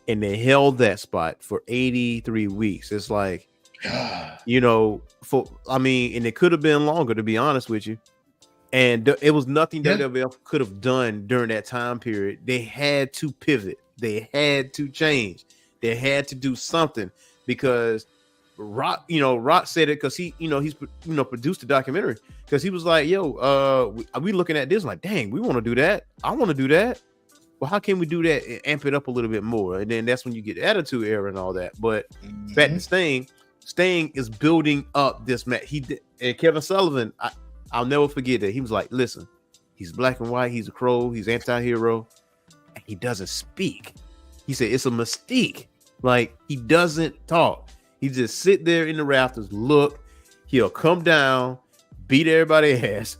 and they held that spot for 83 weeks. It's like, you know, and it could have been longer, to be honest with you. And it was nothing WWF could have done during that time period. They had to pivot. They had to change. They had to do something, because Rock said it, because he's produced the documentary, because he was like, yo, we looking at this like, dang, we want to do that. I want to do that. Well, how can we do that and amp it up a little bit more? And then that's when you get the Attitude Era and all that. But back to Sting is building up this match. And Kevin Sullivan, I'll never forget that. He was like, listen, he's black and white, he's a crow, he's anti-hero, and he doesn't speak. He said it's a mystique. Like, he doesn't talk. He just sit there in the rafters, look, he'll come down, beat everybody's ass,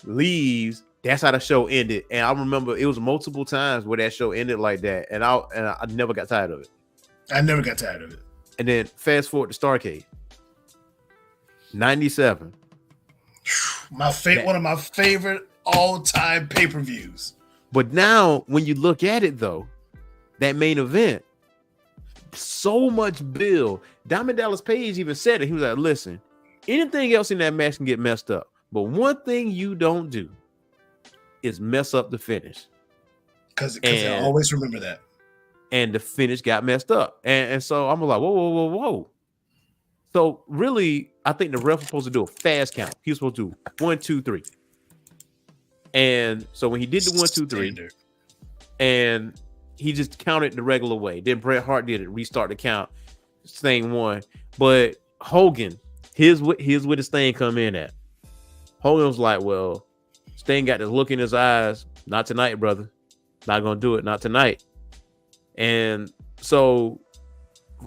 leaves. That's how the show ended. And I remember it was multiple times where that show ended like that. And I never got tired of it. And then fast forward to Starrcade. 97. One of my favorite all-time pay-per-views. But now when you look at it though, that main event, so much build. Diamond Dallas Page even said it. He was like, listen, anything else in that match can get messed up, but one thing you don't do is mess up the finish. Because I always remember that. And the finish got messed up. And so I'm like, whoa. So really, I think the ref was supposed to do a fast count. He was supposed to do 1, 2, 3. And so when he did the 1, 2, 3, and he just counted the regular way. Then Bret Hart did it, restart the count. Sting won. But Hogan, here's where this thing come in at. Hogan was like, well, Sting got this look in his eyes. Not tonight, brother. Not gonna do it. Not tonight. And so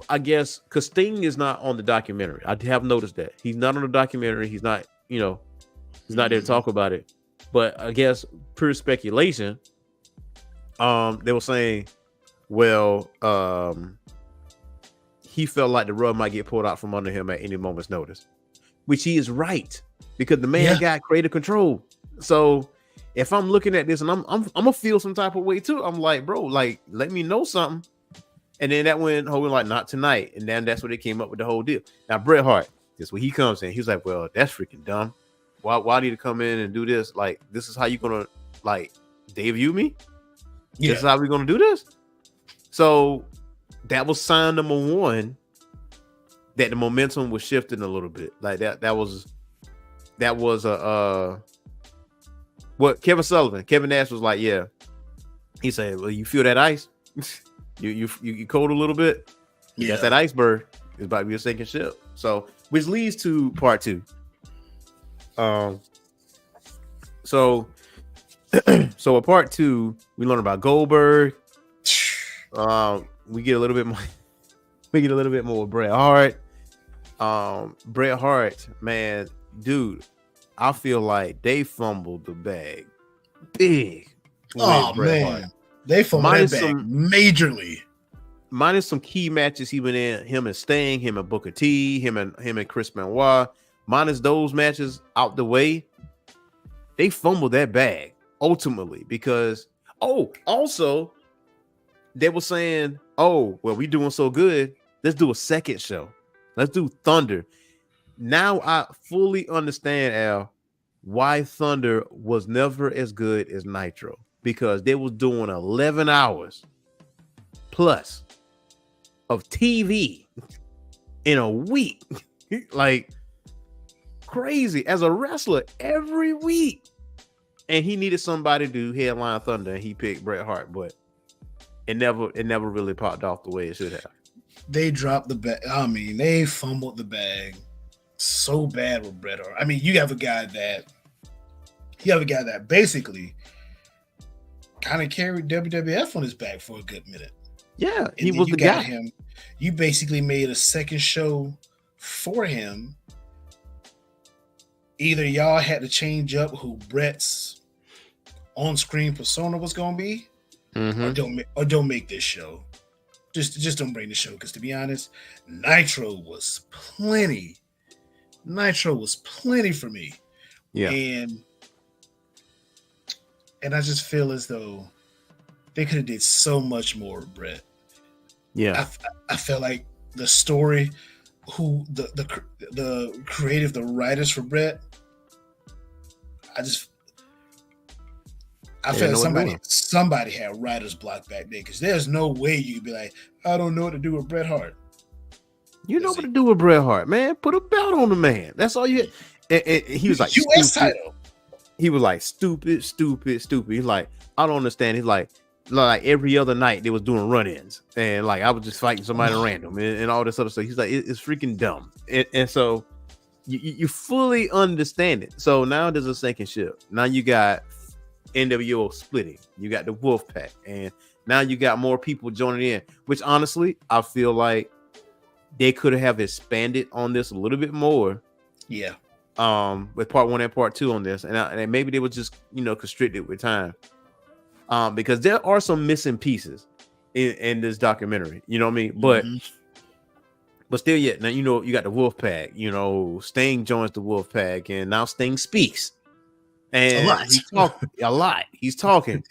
I guess because Sting is not on the documentary. I have noticed that. He's not on the documentary. He's not, he's not there to talk about it. But I guess pure speculation. They were saying, well, he felt like the rug might get pulled out from under him at any moment's notice, which he is right, because the man got creative control. So if I'm looking at this and I'm gonna feel some type of way too, I'm like, bro, like, let me know something. And then that went Hogan like, not tonight. And then that's where they came up with the whole deal. Now Bret Hart, this where he comes in. He's like, well, that's freaking dumb. Why need to come in and do this? Like, this is how you gonna like debut me? Yeah. This is how we're gonna do this. So that was sign number one that the momentum was shifting a little bit. Like that was what Kevin Nash was like, yeah. He said, well, you feel that ice? you cold a little bit? Yeah. That's that iceberg. It's about to be a sinking ship. So which leads to part two. So at part two, we learn about Goldberg. We get a little bit more. We get a little bit more with Bret Hart. Bret Hart, man, dude, I feel like they fumbled the bag big. Oh man, Hart. They fumbled that bag majorly. Minus some key matches he been in, him and Sting, him and Booker T, him and Chris Benoit. Minus those matches out the way, they fumbled that bag ultimately because also they were saying, oh, well, we doing so good, let's do a second show. Let's do Thunder. Now I fully understand, Al, why Thunder was never as good as Nitro, because they was doing 11 hours plus of TV in a week. Like crazy as a wrestler every week. And he needed somebody to headline Thunder, and he picked Bret Hart, but it never really popped off the way it should have. They dropped the bag. I mean, they fumbled the bag so bad with Bret Hart. I mean, you have a guy that basically kind of carried WWF on his back for a good minute. Yeah, he was the guy. You basically made a second show for him. Either y'all had to change up who Bret's on-screen persona was going to be, or don't make this show. Just don't bring the show, because to be honest, Nitro was plenty for me. Yeah. And And I just feel as though they could have did so much more with Bret. Yeah. I feel like the story, who the creative, the writers for Bret, I feel like somebody had writer's block back then, because there's no way you could be like, I don't know what to do with Bret Hart. You know what to do with Bret Hart, man. Put a belt on the man. That's all you. And he was like, U.S. title. He was like, stupid. He's like, I don't understand. He's like every other night they was doing run-ins, and like I was just fighting somebody random and all this other stuff. He's like, it's freaking dumb. And so you fully understand it. So now there's a sinking ship. Now you got NWO splitting. You got the Wolfpack, and now you got more people joining in. Which honestly, I feel like they could have expanded on this a little bit more. Yeah. With part 1 and part 2 on this, and maybe they were just constricted with time. Because there are some missing pieces in this documentary. You know what I mean? But still, yet now you got the Wolfpack. Sting joins the Wolfpack, and now Sting speaks. And a lot. He's talking.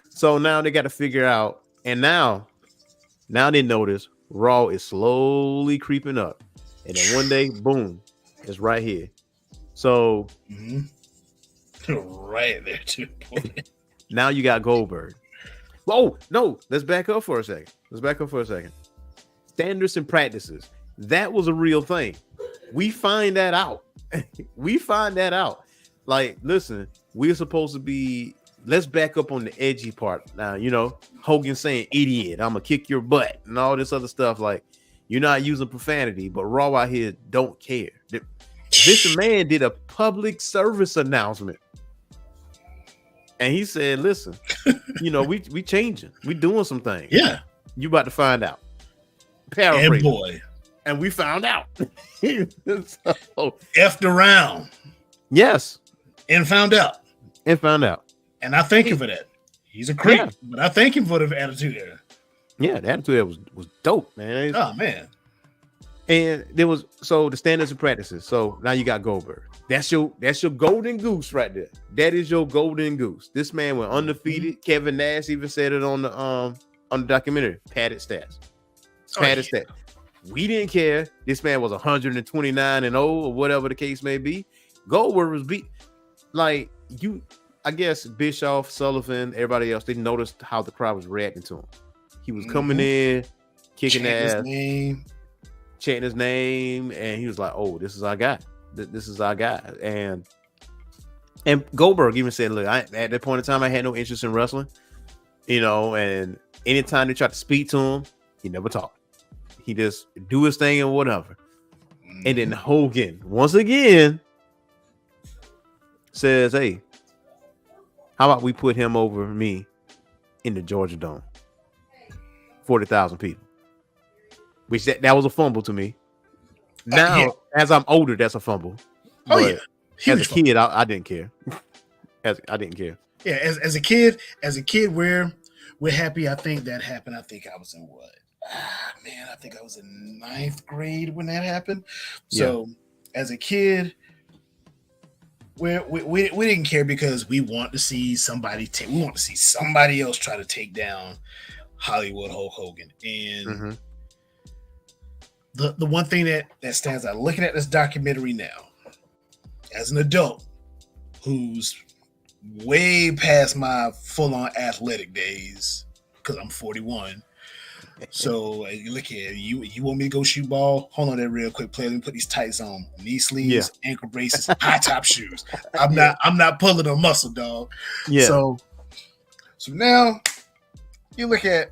So now they got to figure out, and now they notice Raw is slowly creeping up, and then one day, boom, it's right here. So right there too. Now you got Goldberg. Oh no, let's back up for a second. Standards and practices. That was a real thing. We find that out. Like, listen, we're supposed to be. Let's back up on the edgy part now. Hogan saying "idiot," I'm gonna kick your butt, and all this other stuff. Like, you're not using profanity, but Raw out here don't care. This man did a public service announcement, and he said, "Listen, we changing, we doing some things. Yeah, you about to find out." Paraphrase. And boy, and we found out. So, effed around. Yes, and found out. And I thank him for that. He's a creep, but I thank him for the attitude there. Yeah, the attitude there was dope, man. Oh man. And there was the standards and practices. So now you got Goldberg. That's your golden goose right there. That is your golden goose. This man went undefeated. Kevin Nash even said it on the documentary. Padded stats. Stats. We didn't care. This man was 129-0 or whatever the case may be. Goldberg was beat. Like, I guess Bishcoff, Sullivan, everybody else, they noticed how the crowd was reacting to him. He was coming in, kicking ass, chanting his name, and he was like, "Oh, this is our guy. This is our guy." And Goldberg even said, "Look, at that point in time, I had no interest in wrestling, And anytime they tried to speak to him, he never talked. He just do his thing and whatever." And then Hogan, once again, says, "Hey, how about we put him over me in the Georgia Dome? 40,000 people." Which that was a fumble to me. Now, as I'm older, that's a fumble. But as a kid, I didn't care. I didn't care. Yeah, as a kid, we're happy. I think that happened. I think I was in what? I think I was in 9th grade when that happened. So as a kid, we didn't care because we want to see somebody else try to take down Hollywood Hulk Hogan. And the one thing that stands out, looking at this documentary now, as an adult who's way past my full-on athletic days, because I'm 41. So look here, you want me to go shoot ball? Hold on there real quick, player. Let me put these tights on, knee sleeves, ankle braces, high top shoes. I'm not pulling a muscle, dog. Yeah. So now you look at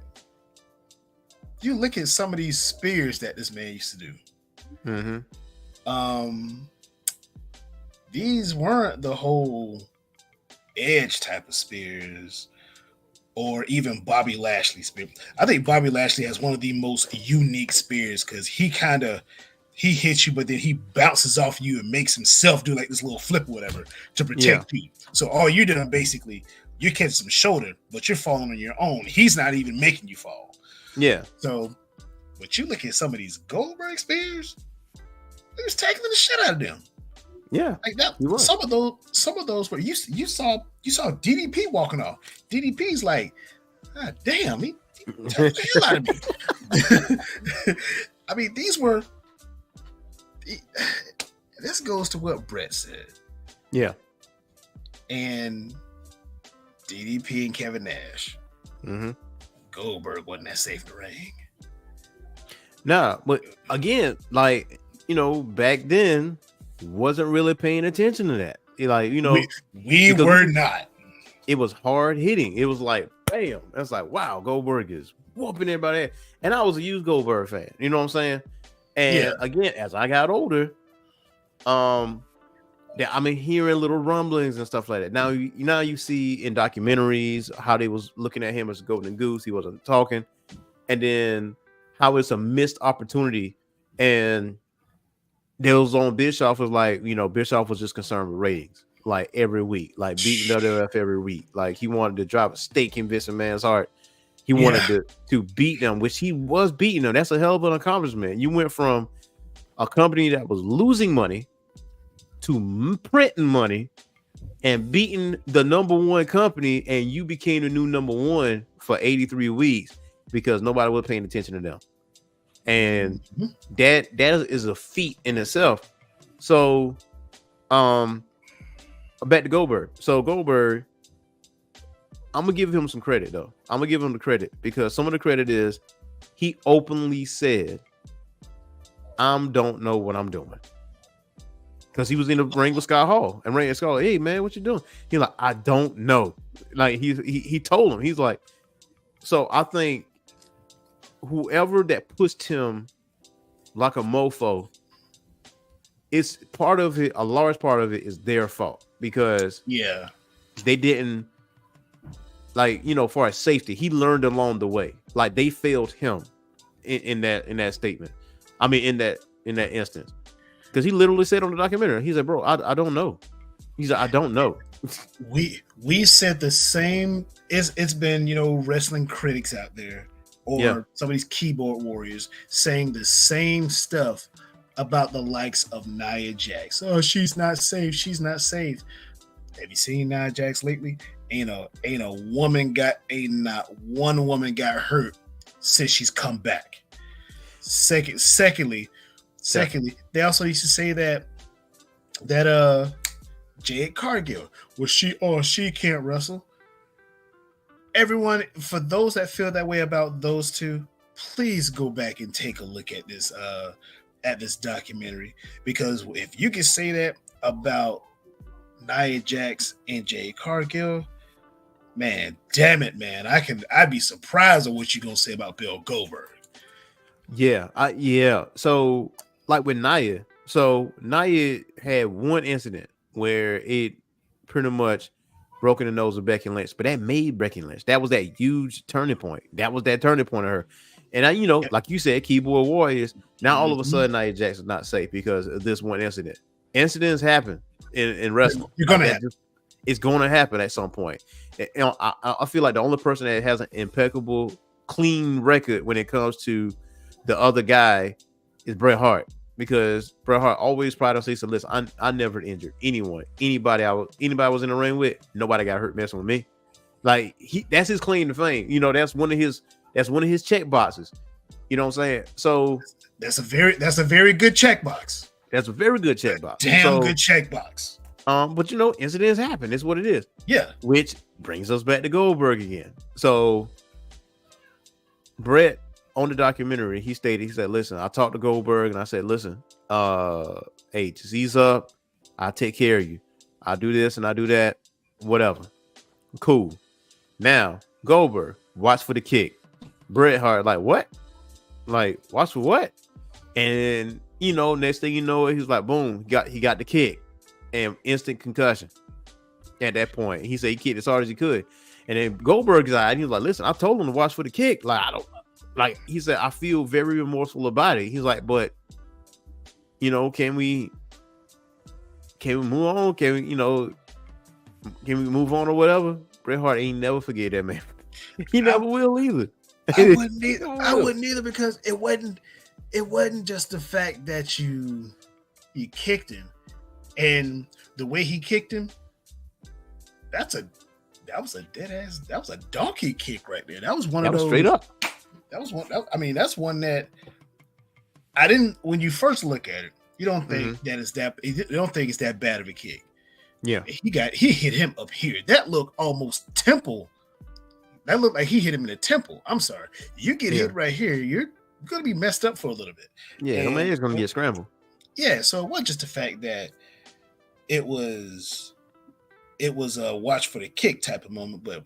some of these spears that this man used to do. These weren't the whole Edge type of spears, or even Bobby Lashley spear. I think Bobby Lashley has one of the most unique spears because he hits you, but then he bounces off you and makes himself do like this little flip or whatever to protect you. So all you're doing basically, you're catching some shoulder, but you're falling on your own. He's not even making you fall. Yeah. So, but you look at some of these Goldberg spears, he was tackling the shit out of them. Yeah, like that. Some of those were you saw DDP walking off. DDP's like, God damn, he took the hell out of me. I mean, these were. This goes to what Brett said. Yeah. And DDP and Kevin Nash. Mm-hmm. Goldberg wasn't that safe in the ring. Nah, but again, like, you know, back then, wasn't really paying attention to that. Like, you know, we were not. It was hard hitting. It was like, bam. That's like, wow, Goldberg is whooping everybody. And I was a huge Goldberg fan. You know what I'm saying? And again, as I got older, I mean, hearing little rumblings and stuff like that. Now you see in documentaries how they was looking at him as a golden goose. He wasn't talking, and then how it's a missed opportunity. And there was on Bishcoff was like, you know, Bishcoff was just concerned with ratings, like every week, like beating WWF every week. Like he wanted to drive a stake in Vince McMahon's heart. He wanted to beat them, which he was beating them. That's a hell of an accomplishment. You went from a company that was losing money to printing money and beating the number one company, and you became the new number one for 83 weeks because nobody was paying attention to them. And that is a feat in itself. So back to Goldberg. So Goldberg, I'm gonna give him some credit though. I'm gonna give him the credit because some of the credit is he openly said, I don't know what I'm doing. Because he was in the ring with Scott Hall, and Ray and Scott, hey man, what you doing? He's like, I don't know. Like he told him, he's like, so I think whoever that pushed him like a mofo, it's part of it. A large part of it is their fault because they didn't, like, you know, for his safety, he learned along the way. Like they failed him in that statement. I mean, in that instance. Because he literally said on the documentary, he said, bro, I don't know. He's like, I don't know. We said the same. It's been, you know, wrestling critics out there or some of these keyboard warriors saying the same stuff about the likes of Nia Jax. Oh, she's not safe. She's not safe. Have you seen Nia Jax lately? Not one woman got hurt since she's come back. Secondly, they also used to say that Jade Cargill she can't wrestle. Everyone, for those that feel that way about those two, please go back and take a look at this documentary, because if you can say that about Nia Jax and Jade Cargill, man, damn it, man, I'd be surprised at what you're gonna say about Bill Goldberg. So like with Nia, so Nia had one incident where it pretty much broke in the nose of Becky Lynch, but that made Becky Lynch. That was that huge turning point. That was that turning point of her. And I, you know, like you said, keyboard warriors. Now all of a sudden, Nia Jax is not safe because of this one incident. Incidents happen in wrestling. It's going to happen at some point. You know, I feel like the only person that has an impeccable, clean record when it comes to the other guy is Bret Hart, because Bret Hart always prided himself. He said, "Listen, I never injured anyone. Anybody I was in the ring with, nobody got hurt messing with me." Like that's his claim to fame. You know, that's one of his check boxes. You know what I'm saying? So that's a very good check box. That's a very good check box. Good check box. But you know, incidents happen. It's what it is. Yeah. Which brings us back to Goldberg again. So Brett, on the documentary, he said, listen, I talked to Goldberg and I said, listen, hey, just ease up. I'll take care of you. I do this and I do that. Whatever. Cool. Now, Goldberg, watch for the kick. Bret Hart, like, what? Like, watch for what? And, you know, next thing you know, he's like, boom, he got the kick. And instant concussion at that point. He said he kicked as hard as he could. And then Goldberg's eye, he was like, listen, I told him to watch for the kick. Like, he said, I feel very remorseful about it. He's like, but, you know, can we move on? Can we move on or whatever? Bret Hart ain't never forget that, man. He never will either. I wouldn't either, because it wasn't just the fact that you kicked him. And the way he kicked him, that was a dead ass. That was a donkey kick right there. That was one of those straight up. That was one. I mean, that's one that I didn't. When you first look at it, you don't think that it's that. You don't think it's that bad of a kick. Yeah, he hit him up here. That looked almost temple. That looked like he hit him in the temple. I'm sorry. You get hit right here, you're gonna be messed up for a little bit. Yeah, the man is gonna get scrambled. Yeah, so it wasn't just the fact that it was a watch for the kick type of moment, but it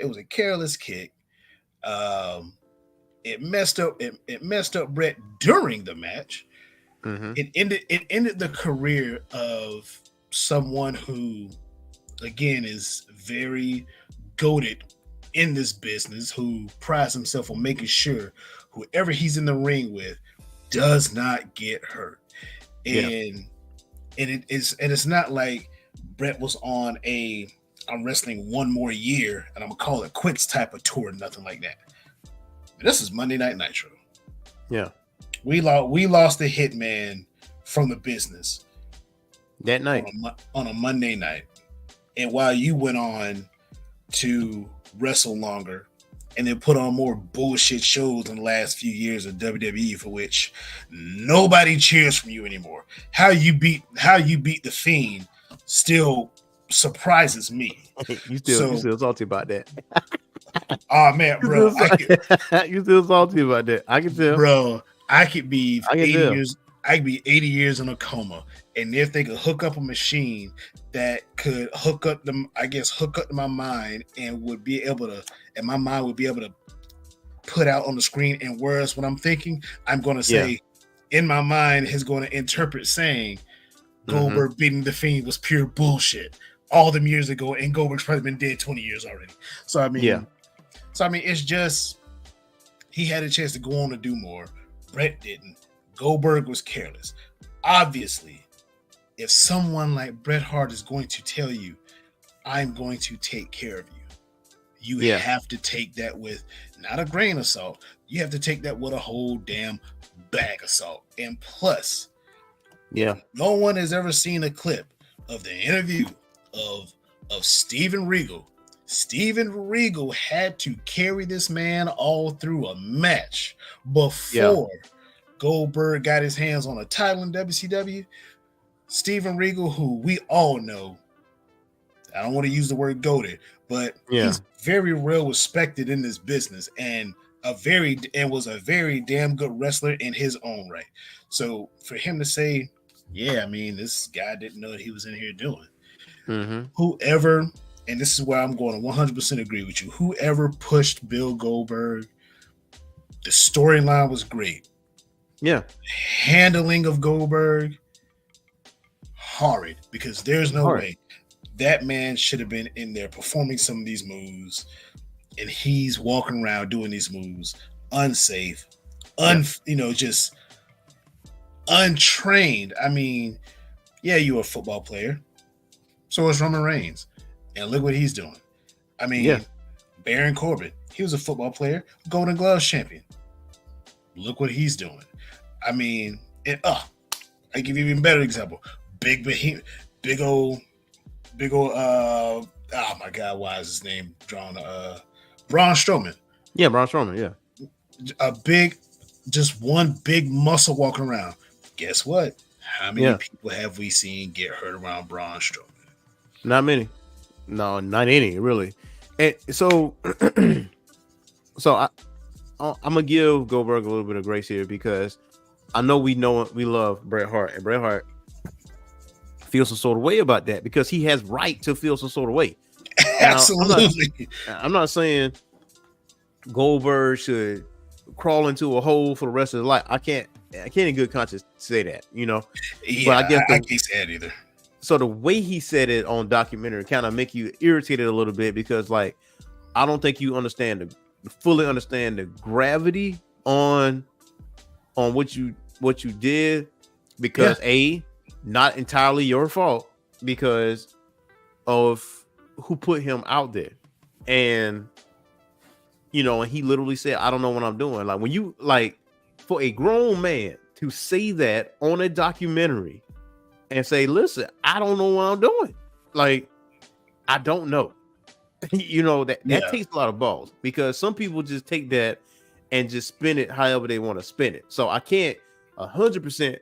was a careless kick. It messed up Brett during the match. It ended the career of someone who, again, is very goated in this business, who prides himself on making sure whoever he's in the ring with does not get hurt. And it's not like Brett was on I'm wrestling one more year and I'm gonna call it quits type of tour, nothing like that. This is Monday Night Nitro. Yeah, we lost the Hitman from the business that night on a Monday night, and while you went on to wrestle longer and then put on more bullshit shows in the last few years of WWE, for which nobody cheers from you anymore. How you beat the Fiend still surprises me. You still salty about that. Oh man, bro, you still salty about that. I can tell, bro. I could be 80 years. I could be 80 years in a coma, and if they could hook up a machine that could hook up to my mind and my mind would be able to put out on the screen in words what I'm thinking, I'm going to say in my mind is going to interpret saying Goldberg beating the Fiend was pure bullshit all them years ago, and Goldberg's probably been dead 20 years already. So I mean, it's just he had a chance to go on to do more. Brett didn't. Goldberg was careless. Obviously, if someone like Bret Hart is going to tell you, I'm going to take care of you, you have to take that with not a grain of salt. You have to take that with a whole damn bag of salt. And plus, no one has ever seen a clip of the interview of Steven Regal. Steven Regal had to carry this man all through a match before Goldberg got his hands on a title in WCW. Steven Regal, who we all know, I don't want to use the word goated, but he's very well respected in this business and was a very damn good wrestler in his own right. So for him to say, this guy didn't know what he was in here doing. Whoever, and this is where I'm going to 100% agree with you, whoever pushed Bill Goldberg, the storyline was great. Handling of Goldberg, horrid, because there's no way that man should have been in there performing some of these moves, and he's walking around doing these moves unsafe, just untrained. I mean, you're a football player. So is Roman Reigns. And look what he's doing. I mean, Baron Corbin, he was a football player, Golden Gloves champion. Look what he's doing. I mean, I give you an even better example. Big old, oh my God, why is his name drawn? Braun Strowman. Yeah, Braun Strowman, just one big muscle walking around. Guess what? How many people have we seen get hurt around Braun Strowman? Not many. No, not any, really. And so I'm gonna give Goldberg a little bit of grace here, because I know we love Bret Hart, and Bret Hart feels some sort of way about that because he has right to feel some sort of way. Absolutely. I'm not saying Goldberg should crawl into a hole for the rest of his life. I can't in good conscience say that, but I guess I can't say that either. So the way he said it on documentary kind of make you irritated a little bit, because I don't think you fully understand the gravity on what you did, because not entirely your fault because of who put him out there. And and he literally said, I don't know what I'm doing. Like, when you, for a grown man to say that on a documentary and say, listen, I don't know what I'm doing. Like, I don't know. That takes a lot of balls, because some people just take that and just spin it however they want to spin it. So I can't 100%,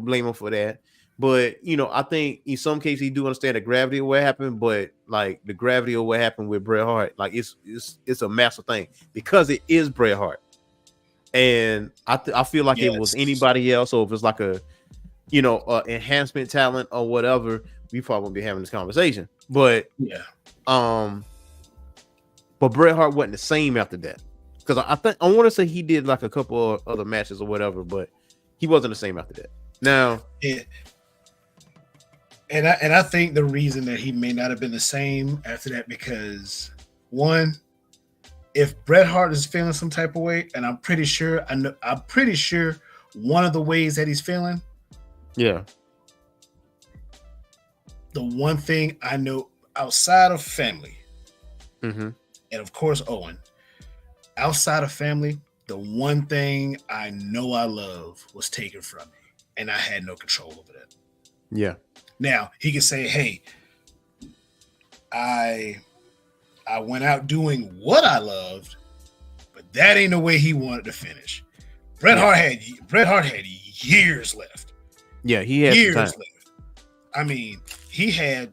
blame him for that. But, I think in some cases he do understand the gravity of what happened, but like the gravity of what happened with Bret Hart, like it's a massive thing because it is Bret Hart. And I feel like it was anybody else, or if it's like a, enhancement talent or whatever, we probably won't be having this conversation. But but Bret Hart wasn't the same after that, because I want to say he did like a couple of other matches or whatever, but he wasn't the same after that. Now, and I think the reason that he may not have been the same after that, because one, if Bret Hart is feeling some type of way, and I'm pretty sure one of the ways that he's feeling, the one thing I know outside of family, and of course Owen, outside of family, the one thing I know I love was taken from me, and I had no control over that. Yeah. Now he can say, "Hey, I went out doing what I loved, but that ain't the way he wanted to finish." Bret Hart had years left. Yeah, he had years time. left. I mean, he had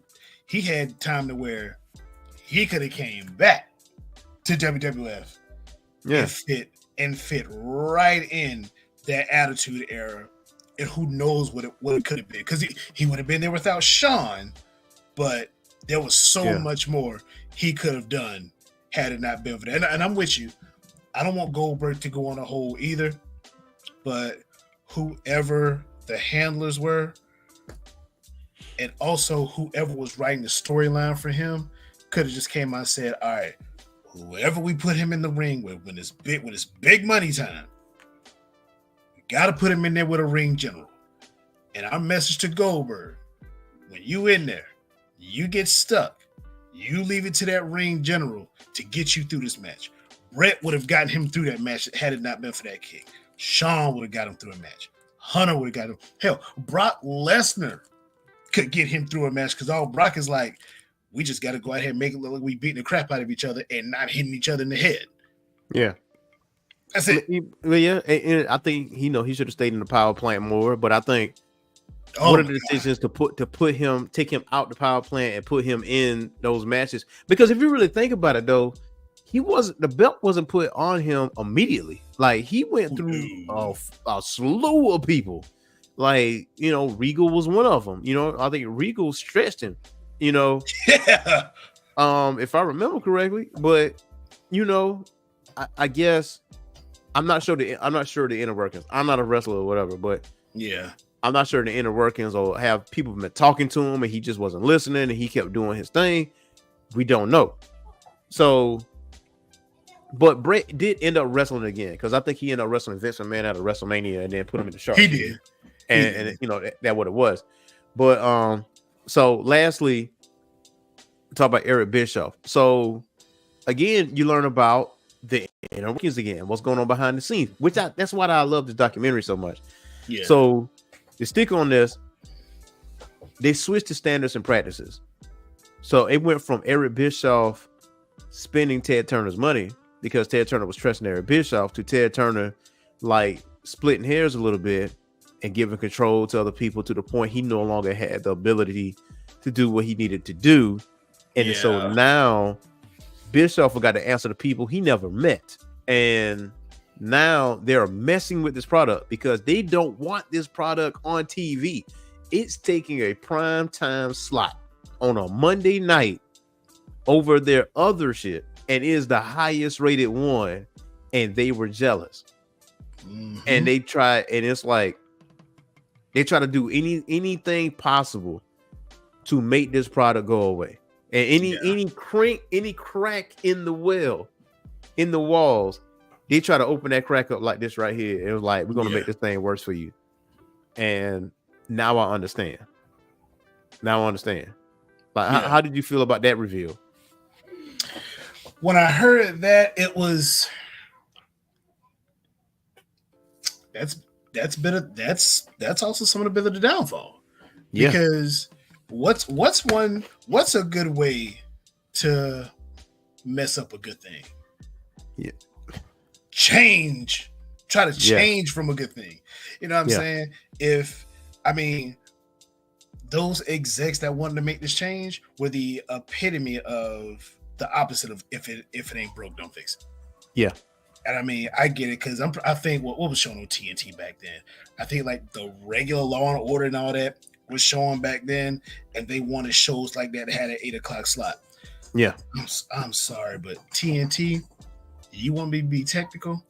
time to where he could have came back to WWF and fit right in that Attitude Era, and who knows what it could have been, because he would have been there without Shawn, but there was so much more he could have done had it not been for that. And I'm with you. I don't want Goldberg to go on a hole either, but whoever the handlers were, and also whoever was writing the storyline for him, could have just came out and said, all right, whoever we put him in the ring with when it's big money time, we got to put him in there with a ring general. And our message to Goldberg, when you in there, you get stuck, you leave it to that ring general to get you through this match. Bret would have gotten him through that match had it not been for that kick. Shawn would have got him through a match. Hunter would have got him. Hell, Brock Lesnar could get him through a match, because all Brock is like, we just got to go out here and make it look like we beating the crap out of each other and not hitting each other in the head. Yeah. That's it. Yeah, and I think he should have stayed in the power plant more, but I think one of the decisions to take him out the power plant and put him in those matches, because if you really think about it though, the belt wasn't put on him immediately. Like, he went through a slew of people. Like, Regal was one of them. I think Regal stretched him. Yeah. If I remember correctly, but I guess I'm not sure the inner workings. I'm not a wrestler or whatever, but yeah, I'm not sure the inner workings, or have people been talking to him and he just wasn't listening and he kept doing his thing. We don't know. So, but Bret did end up wrestling again, because I think he ended up wrestling Vince McMahon at a WrestleMania and then put him in the shark. He did. And that what it was. But so lastly, talk about Eric Bischoff. So again, you learn about the inner workings again, what's going on behind the scenes, that's why I love this documentary so much. Yeah. So to stick on this, they switched to standards and practices. So it went from Eric Bischoff spending Ted Turner's money because Ted Turner was trusting Eric Bischoff, to Ted Turner like splitting hairs a little bit and giving control to other people, to the point he no longer had the ability to do what he needed to do. And so now Bischoff got to answer to people he never met. And now they're messing with this product because they don't want this product on TV. It's taking a prime time slot on a Monday night over their other shit, and is the highest rated one. And they were jealous. And they try, and it's like they try to do anything possible to make this product go away. And any crack in the walls, they try to open that crack up like this right here. It was like, we're gonna make this thing worse for you. And now I understand. Like, how did you feel about that reveal? When I heard that, it was that's also some of the bit of the downfall. Because what's a good way to mess up a good thing? Yeah. Try to change from a good thing. You know what I'm saying? Those execs that wanted to make this change were the epitome of the opposite of if it ain't broke, don't fix it. Yeah. And I mean, I get it because I think what was shown on TNT back then. I think like the regular Law and Order and all that was showing back then, and they wanted shows like that had an 8 o'clock slot. Yeah. I'm sorry, but TNT, you want me to be technical?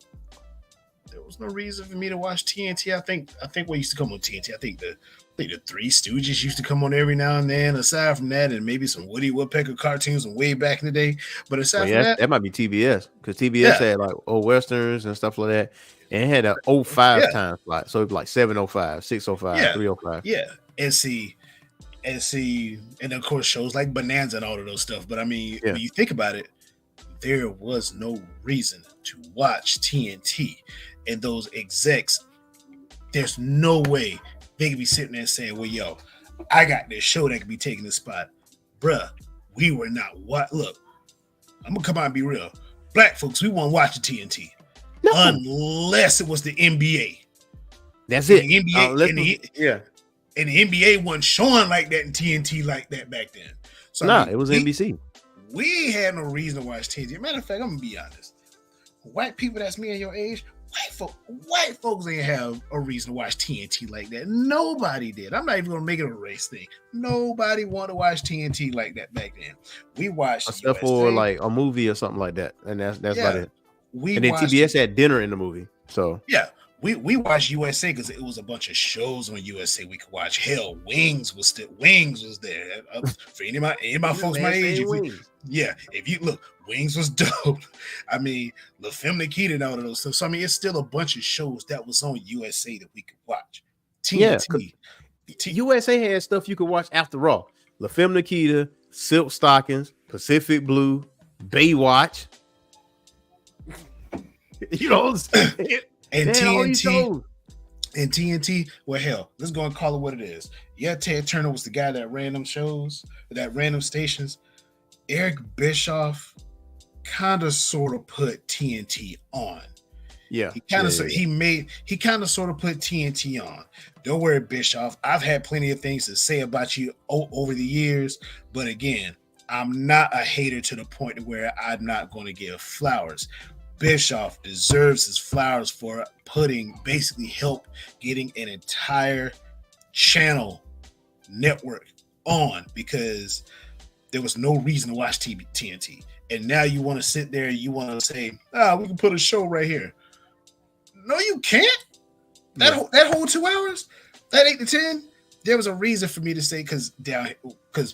There was no reason for me to watch TNT. I think what used to come on TNT, I think the Three Stooges used to come on every now and then. Aside from that, and maybe some Woody Woodpecker cartoons from way back in the day. But aside from that might be TBS because TBS had like old westerns and stuff like that, and it had a 05 time slot, so it'd be like 7:05, 6:05, 3:05. Yeah, and of course shows like Bonanza and all of those stuff. But I mean, when you think about it, there was no reason to watch TNT, and those execs, there's no way they could be sitting there saying, well, yo, I got this show that could be taking this spot. Bruh, we were not what? Look, I'm going to come out and be real. Black folks, we weren't watching TNT. No. Unless it was the NBA. That's it. The NBA, and the NBA wasn't showing like that in TNT like that back then. So it was NBC. We had no reason to watch TNT. Matter of fact, I'm going to be honest. White people that's me and your age, white folks ain't have a reason to watch TNT like that. Nobody did. I'm not even gonna make it a race thing. Nobody wanted to watch TNT like that back then. We watched except for like a movie or something like that, and that's about it. And then TBS had dinner in the movie. So we watched USA because it was a bunch of shows on USA we could watch. Hell, Wings was there. For any of my folks my age, if you look, Wings was dope. I mean, La Femme Nikita and all of those stuff. So I mean, it's still a bunch of shows that was on USA that we could watch. TNT. USA had stuff you could watch after Raw. La Femme Nikita, Silk Stockings, Pacific Blue, Baywatch. You know, and TNT. Well, hell, let's go and call it what it is. Yeah, Ted Turner was the guy that ran them shows, that random stations. Eric Bischoff kind of sort of put TNT on. Yeah. He kind of sort of put TNT on. Don't worry, Bishcoff. I've had plenty of things to say about you over the years, but again, I'm not a hater to the point where I'm not going to give flowers. Bishcoff deserves his flowers for basically help getting an entire channel network on, because there was no reason to watch TNT. And now you want to sit there, you want to say, we can put a show right here. No, you can't. That whole 2 hours, that 8 to 10, there was a reason for me to say, because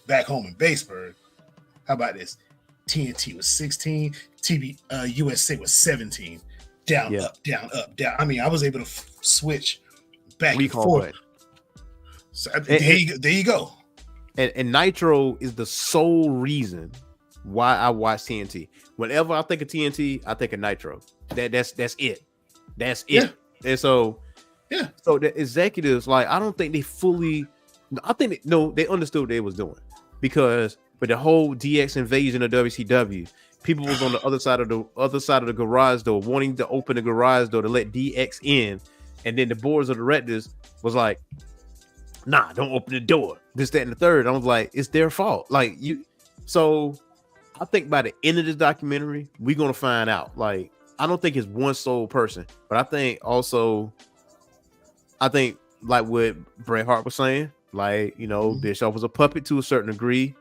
back home in Batesburg, how about this? TNT was 16, USA was 17. Down, up, down, up, down. I mean, I was able to switch back and forth. So there you go. And Nitro is the sole reason why I watch TNT. Whenever I think of TNT, I think of Nitro. That's it. That's it. Yeah. And so the executives, like, I don't think they fully. I think they understood what they was doing, because for the whole DX invasion of WCW, people was on the other side of the garage door, wanting to open the garage door to let DX in, and then the boards of directors was like, "Nah, don't open the door." This, that, and the third. I was like, it's their fault. Like, you. So I think by the end of this documentary, we're gonna find out. Like, I don't think it's one sole person, but I think like what Bret Hart was saying, like, you know, Bischoff was a puppet to a certain degree.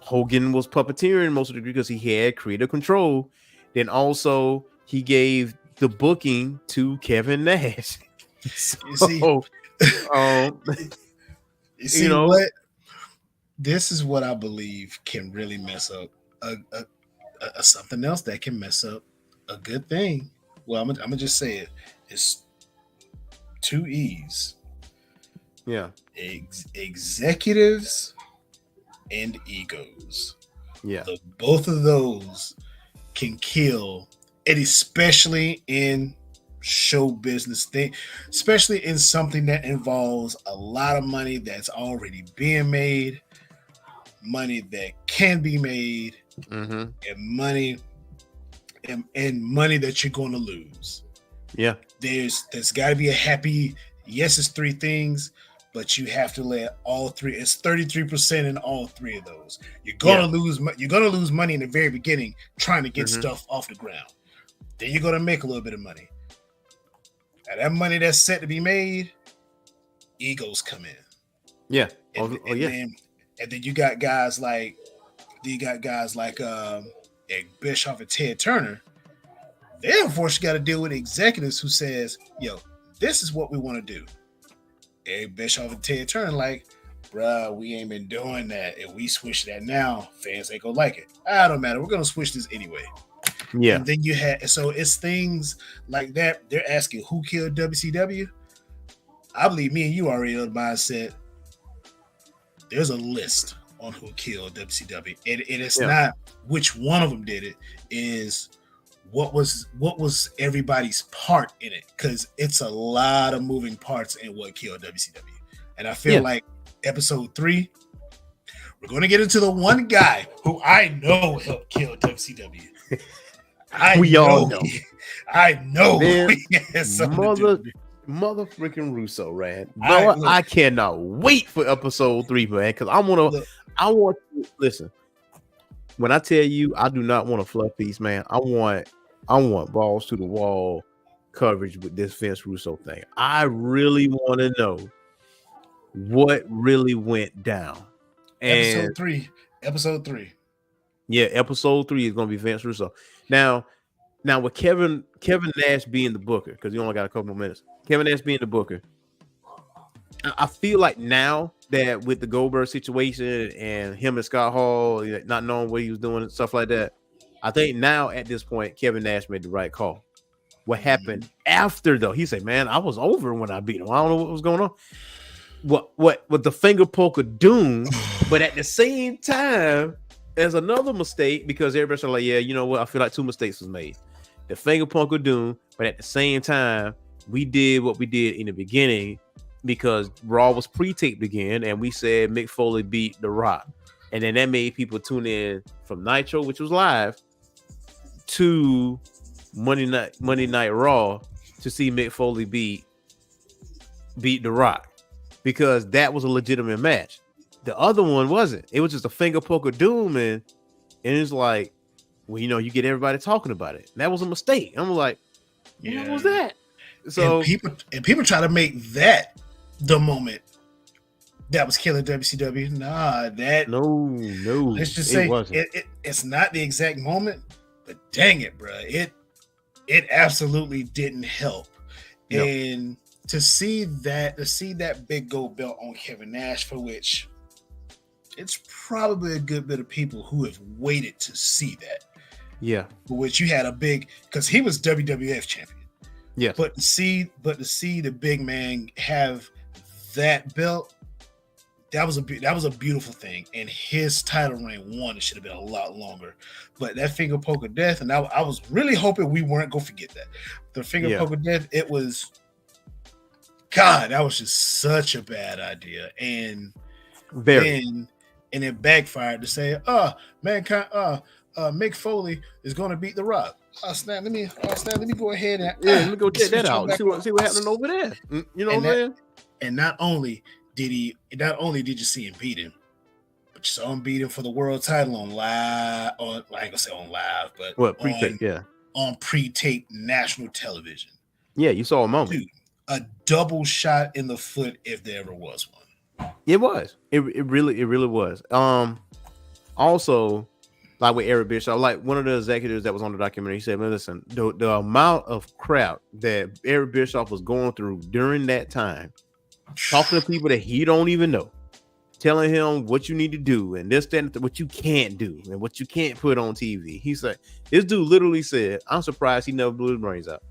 Hogan was puppeteering most of the degree because he had creative control. Then also he gave the booking to Kevin Nash. You know what? This is what I believe can really mess up something else that can mess up a good thing. Well, I'm gonna just say it. It's 2 E's. Yeah. Executives and egos. Yeah. So both of those can kill, and especially in show business thing, especially in something that involves a lot of money that's already being made, money that can be made, and money that you're going to lose. Yeah, there's got to be a happy. Yes, it's three things, but you have to let all three. It's 33% in all three of those. You're gonna lose. You're gonna lose money in the very beginning trying to get stuff off the ground. Then you're gonna make a little bit of money. And that money that's set to be made, egos come in. Yeah. And then you got guys like Bishcoff and Ted Turner. They unfortunately got to deal with executives who says, "Yo, this is what we want to do." And Bishcoff and Ted Turner like, "Bruh, we ain't been doing that. If we switch that now, fans ain't gonna like it. Don't matter. We're gonna switch this anyway." Yeah. And then so it's things like that. They're asking who killed WCW. I believe me and you already know the mindset. There's a list on who killed WCW. And it's not which one of them did it, is what was everybody's part in it, because it's a lot of moving parts in what killed WCW. And I feel like episode 3, we're going to get into the one guy who I know helped kill WCW. I know. Man, he has something to do. Mother freaking Russo, man. Bro, I cannot wait for episode 3, man, because I want to listen. When I tell you I do not want a fluff piece, man, I want balls to the wall coverage with this Vince Russo thing. I really want to know what really went down. And Episode 3. Yeah, episode 3 is going to be Vince Russo. Now with Kevin Nash being the booker, because you only got a couple more minutes. Kevin Nash being the booker, I feel like now that with the Goldberg situation and him and Scott Hall not knowing what he was doing and stuff like that, I think now at this point Kevin Nash made the right call. What happened after though? He said, "Man, I was over when I beat him. I don't know what was going on." What with the finger poke of doom, but at the same time, there's another mistake because everybody's like, "Yeah, you know what? I feel like 2 mistakes was made." The finger poke of doom, but at the same time, we did what we did in the beginning because Raw was pre-taped again, and we said Mick Foley beat The Rock, and then that made people tune in from Nitro, which was live, to Monday Night Raw to see Mick Foley beat The Rock, because that was a legitimate match. The other one wasn't. It was just a finger poke of doom, and it's like, well, you get everybody talking about it. That was a mistake. I'm like, what was that? So and people try to make that the moment that was killing WCW. No. Let's just say it's not the exact moment, but dang it, bro, it absolutely didn't help. Yep. And to see that big gold belt on Kevin Nash, for which it's probably a good bit of people who have waited to see that. Yeah. For which you had a big, because he was WWF champion. Yeah. But to see the big man have that belt, that was a beautiful thing. And his title reign it should have been a lot longer. But that finger poke of death, and I was really hoping we weren't going to forget that. The finger poke of death, it was, God, that was just such a bad idea. And and it backfired to say, mankind, Mick Foley is going to beat The Rock. Let me go ahead and let me go check that out. See what happening over there. You know what I'm saying? And not only did you see him beat him, but you saw him beat him for the world title on live. I ain't gonna say on live, but pre-tape, on pre-taped national television. Yeah, you saw a moment. Dude, a double shot in the foot if there ever was one. It was. It really was. Also, like with Eric Bishop, like one of the executives that was on the documentary, he said, "Man, listen, the amount of crap that Eric Bishop was going through during that time, talking to people that he don't even know, telling him what you need to do and this, that, and what you can't do and what you can't put on TV." He said, this dude literally said, "I'm surprised he never blew his brains out,"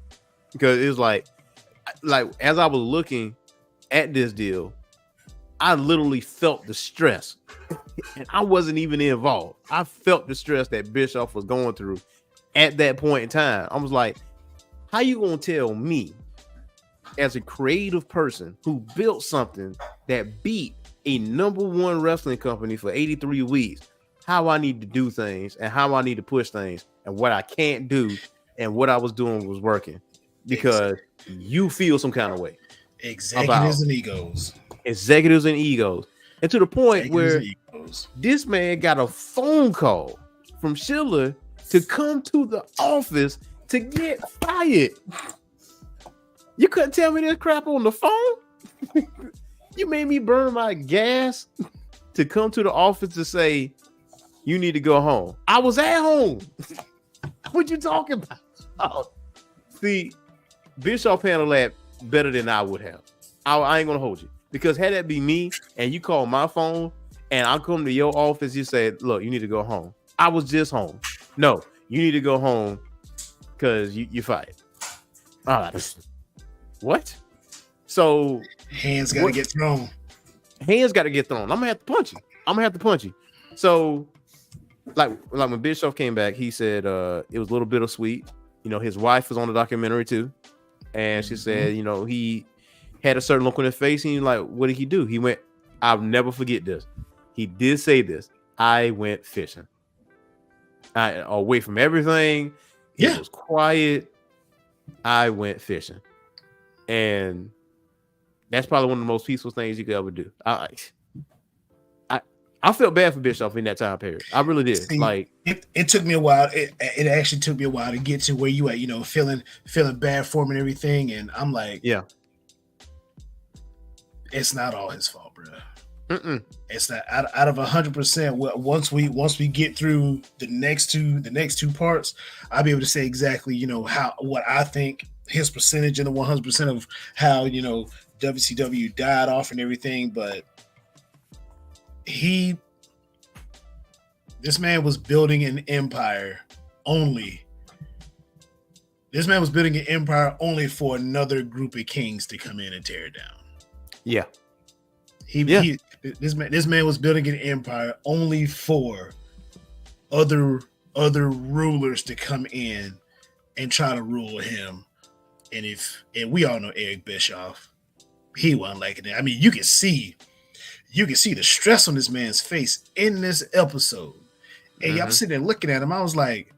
because it was like as I was looking at this deal, I literally felt the stress, and I wasn't even involved. I felt the stress that Bischoff was going through at that point in time. I was like, How you gonna tell me, as a creative person who built something that beat a #1 wrestling company for 83 weeks, how I need to do things and how I need to push things and what I can't do and what I was doing was working because you feel some kind of way. Executives and egos. And to the point where this man got a phone call from Schiller to come to the office to get fired. You couldn't tell me this crap on the phone? You made me burn my gas to come to the office to say, you need to go home. I was at home. What you talking about? Oh. See, Bishop handled that better than I would have. I ain't gonna hold you. Because had that be me and you call my phone and I come to your office, you say, look, you need to go home. I was just home. No, you need to go home because you're fired. All right. What? So hands got to get thrown. Hands got to get thrown. I'm gonna have to punch you. So, like when Bishop came back, he said it was a little bittersweet. You know, his wife was on the documentary too, and she said, you know, he had a certain look on his face, and he's like, what did he do? He went, I'll never forget this. He did say this. I went fishing. Away from everything. It was quiet. I went fishing. And that's probably one of the most peaceful things you could ever do. I felt bad for Bishop in that time period. I really did. See, like it took me a while. It actually took me a while to get to where you at, you know, feeling bad for him and everything. And I'm like, yeah, it's not all his fault, bro. It's not out of 100%. Once we get through the next two parts, I'll be able to say exactly, you know, what I think his percentage in the 100% of how, you know, WCW died off and everything. But this man was building an empire only. This man was building an empire only for another group of kings to come in and tear it down. Yeah. This man was building an empire only for other rulers to come in and try to rule him. And we all know Eric Bischoff, he wasn't liking it. I mean, you can see the stress on this man's face in this episode. And I'm sitting there looking at him. I was like,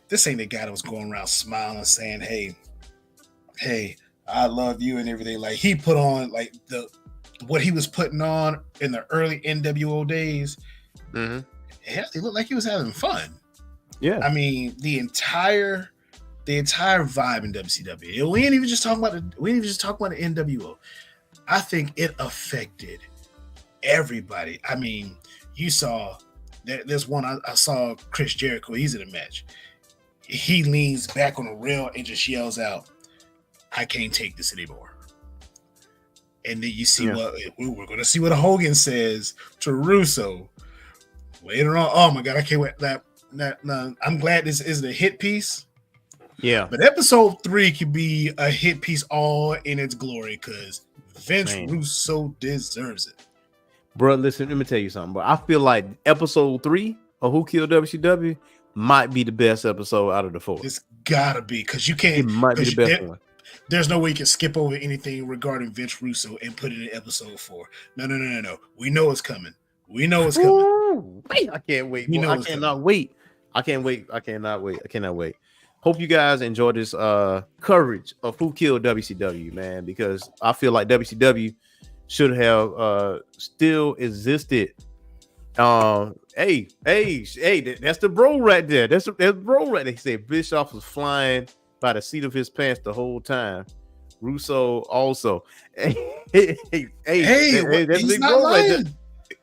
this ain't the guy that was going around smiling, saying, hey, I love you and everything. Like, he put on like what he was putting on in the early NWO days. He looked like he was having fun. Yeah. I mean, the entire vibe in WCW. We ain't even just talking about the NWO. I think it affected everybody. I mean, you saw there's one I saw Chris Jericho. He's in a match. He leans back on the rail and just yells out, "I can't take this anymore." And then you see we're going to see what Hogan says to Russo later on. Oh my God, I can't wait. I'm glad this isn't a hit piece. Yeah, but episode 3 could be a hit piece all in its glory because Vince Russo deserves it. Bro, listen, let me tell you something, bro. I feel like episode 3 of Who Killed WCW might be the best episode out of the 4. It's gotta be, because you can't. It might be the best one. There's no way you can skip over anything regarding Vince Russo and put it in episode 4. No. We know it's coming. Ooh, I can't wait. I cannot wait. I cannot wait. Hope you guys enjoy this coverage of Who Killed WCW, man, because I feel like WCW should have still existed. Hey, that's the bro right there. That's bro right there. He said Bischoff was flying by the seat of his pants the whole time. Russo also. That's he's big not bro lying. right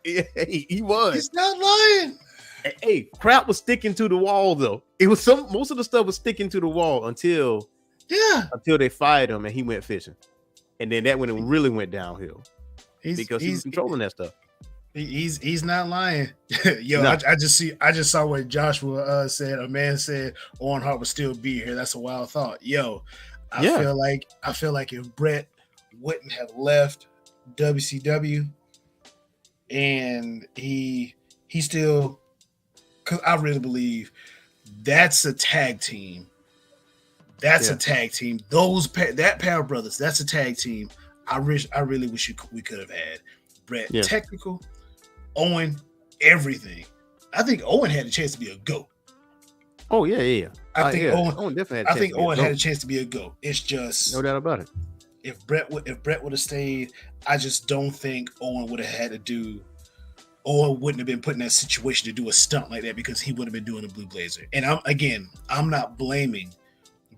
there. He was. He's not lying. Hey, crap was sticking to the wall though. It was most of the stuff was sticking to the wall until they fired him and he went fishing, and then that when it really went downhill because he was controlling that stuff. He's not lying. Yo, no. I just saw what Joshua said. A man said Owen Hart would still be here. That's a wild thought. Yo, I feel like if Brett wouldn't have left WCW and he still, because I really believe that's a tag team That's a tag team. That pair of brothers, that's a tag team. I really wish we could have had. Brett, technical, Owen, everything. I think Owen had a chance to be a GOAT. Oh yeah. I think Owen definitely had a chance. Owen had a chance to be a GOAT. It's just no doubt about it. If Brett would have stayed, I just don't think Owen would have had to do. Owen wouldn't have been put in that situation to do a stunt like that because he would have been doing a Blue Blazer. And I'm not blaming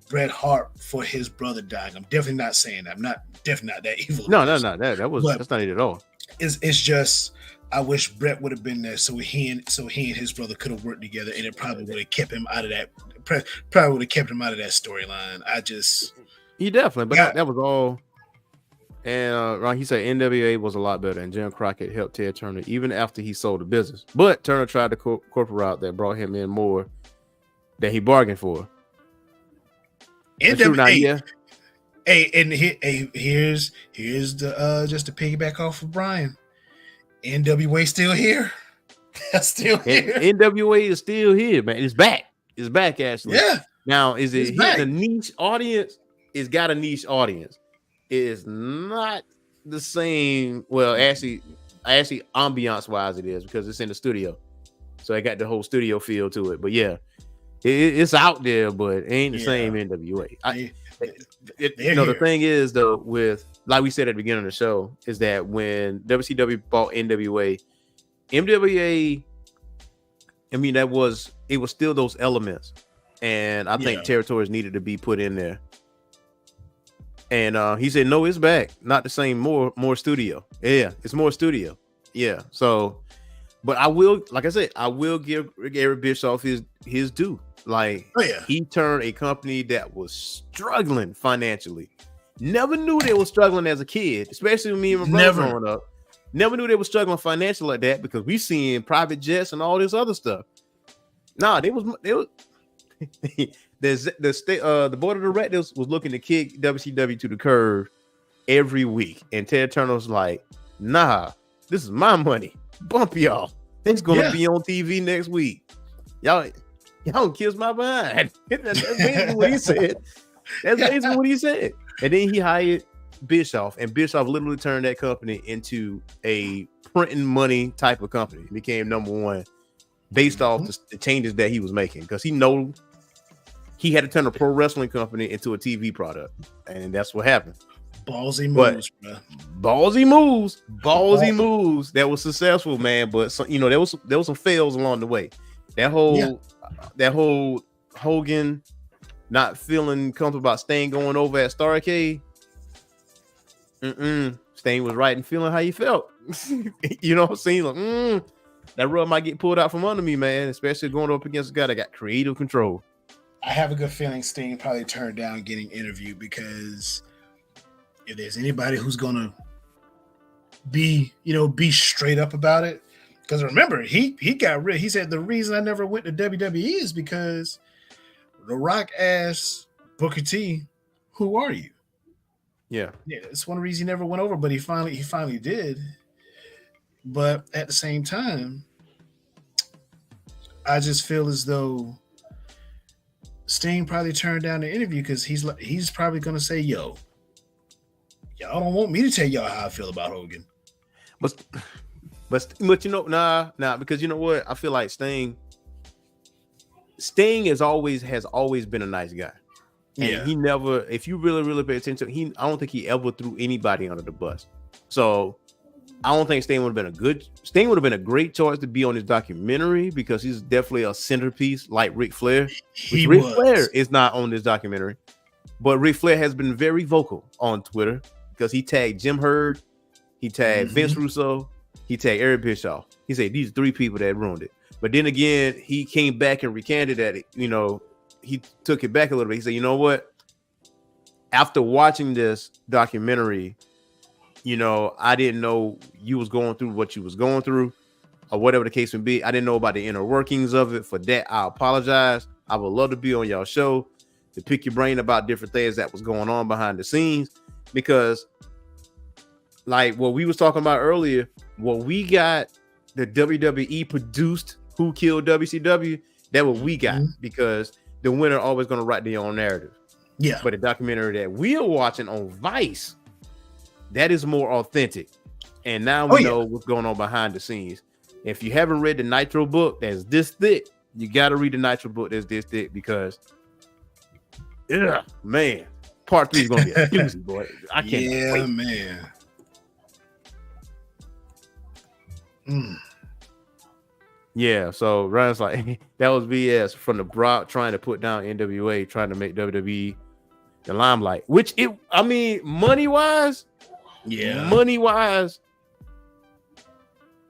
Bret Hart for his brother dying. I'm definitely not saying that. I'm definitely not that evil. No. That's not it at all. It's just I wish Bret would have been there so he and his brother could have worked together, and it probably would have kept him out of that. Probably would have kept him out of that storyline. He definitely, but that was all. And Ron, he said NWA was a lot better, and Jim Crockett helped Ted Turner even after he sold the business. But Turner tried the corporate route that brought him in more that he bargained for. NWA. Here's the just to piggyback off of Brian. NWA still here. Still here. NWA is still here, man. It's back. It's back, actually. Yeah. Now, is it a niche audience? It's got a niche audience. It is not the same. Well, actually, ambiance wise, it is because it's in the studio, so I got the whole studio feel to it. But yeah, it's out there, but it ain't the same NWA. The thing is though, with like we said at the beginning of the show, is that when WCW bought NWA, I mean, it was still those elements, and I think territories needed to be put in there. And he said, no, it's back. Not the same, more studio. Yeah, it's more studio. Yeah. So, but I will give Eric Bischoff his due. Like, he turned a company that was struggling financially. Never knew they were struggling as a kid, especially when me and my brother growing up. Never knew they were struggling financially like that because we seen private jets and all this other stuff. Nah, they was the board of directors was looking to kick WCW to the curb every week, and Ted Turner was like, "Nah, this is my money. Bump y'all. It's gonna be on TV next week. Y'all kiss my behind." That's basically what he said. That's basically what he said. And then he hired Bischoff, and Bischoff literally turned that company into a printing money type of company. It became number one based off the changes that he was making, because he had to turn a pro wrestling company into a TV product, and that's what happened. Ballsy moves, bro. Ballsy moves that was successful, man. But there was some fails along the way. That whole Hogan not feeling comfortable about Sting going over at Starrcade. Sting was right and feeling how he felt. You know what I'm saying? Like, that rug might get pulled out from under me, man. Especially going up against a guy that got creative control. I have a good feeling Sting probably turned down getting interviewed, because if there's anybody who's gonna be straight up about it, because remember he got rid. He said the reason I never went to WWE is because The Rock asked Booker T, "Who are you?" Yeah, it's one reason he never went over, but he finally did. But at the same time, I just feel as though Sting probably turned down the interview because he's probably going to say, "Yo, y'all don't want me to tell y'all how I feel about Hogan." But because you know what? I feel like Sting has always been a nice guy. And he never, if you really, really pay attention, I don't think he ever threw anybody under the bus. So I don't think Sting would have been a great choice to be on this documentary, because he's definitely a centerpiece like Ric Flair. Ric Flair is not on this documentary, but Ric Flair has been very vocal on Twitter because he tagged Jim Herd, he tagged Vince Russo, he tagged Eric Bischoff. He said these 3 people that ruined it. But then again, he came back and recanted that, he took it back a little bit. He said, "You know what? After watching this documentary, I didn't know you was going through what you was going through, or whatever the case may be. I didn't know about the inner workings of it. For that, I apologize. I would love to be on y'all show to pick your brain about different things that was going on behind the scenes, because like what we was talking about earlier, what we got, the WWE produced Who Killed WCW, that what we got, because the winner always going to write their own narrative. Yeah. But the documentary that we are watching on Vice, that is more authentic. And now we know what's going on behind the scenes. If you haven't read the Nitro book that's this thick, you got to read the Nitro book that's this thick because, man, part 3 is going to be a doozy, boy. I can't wait. Man. Yeah, so Ryan's like, that was BS from the Brock trying to put down NWA, trying to make WWE the limelight, which money-wise,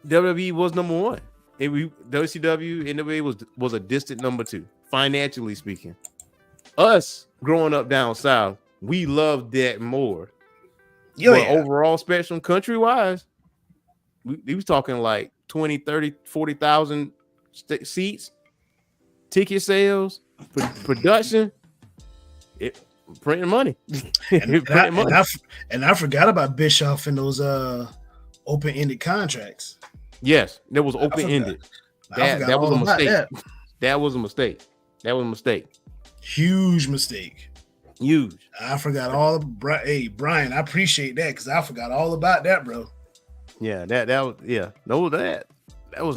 WWE was number 1. WCW, NWA was a distant number 2, financially speaking. Us growing up down south, we loved that more. Overall spectrum, country-wise, we was talking like 20, 30, 40,000 seats, ticket sales, production, printing money. And I forgot about Bishcoff and those open-ended contracts. Yes, that was open-ended. That was a mistake. That was a mistake. Huge mistake. Huge. I forgot all of Brian, I appreciate that because I forgot all about that, bro. Yeah, that was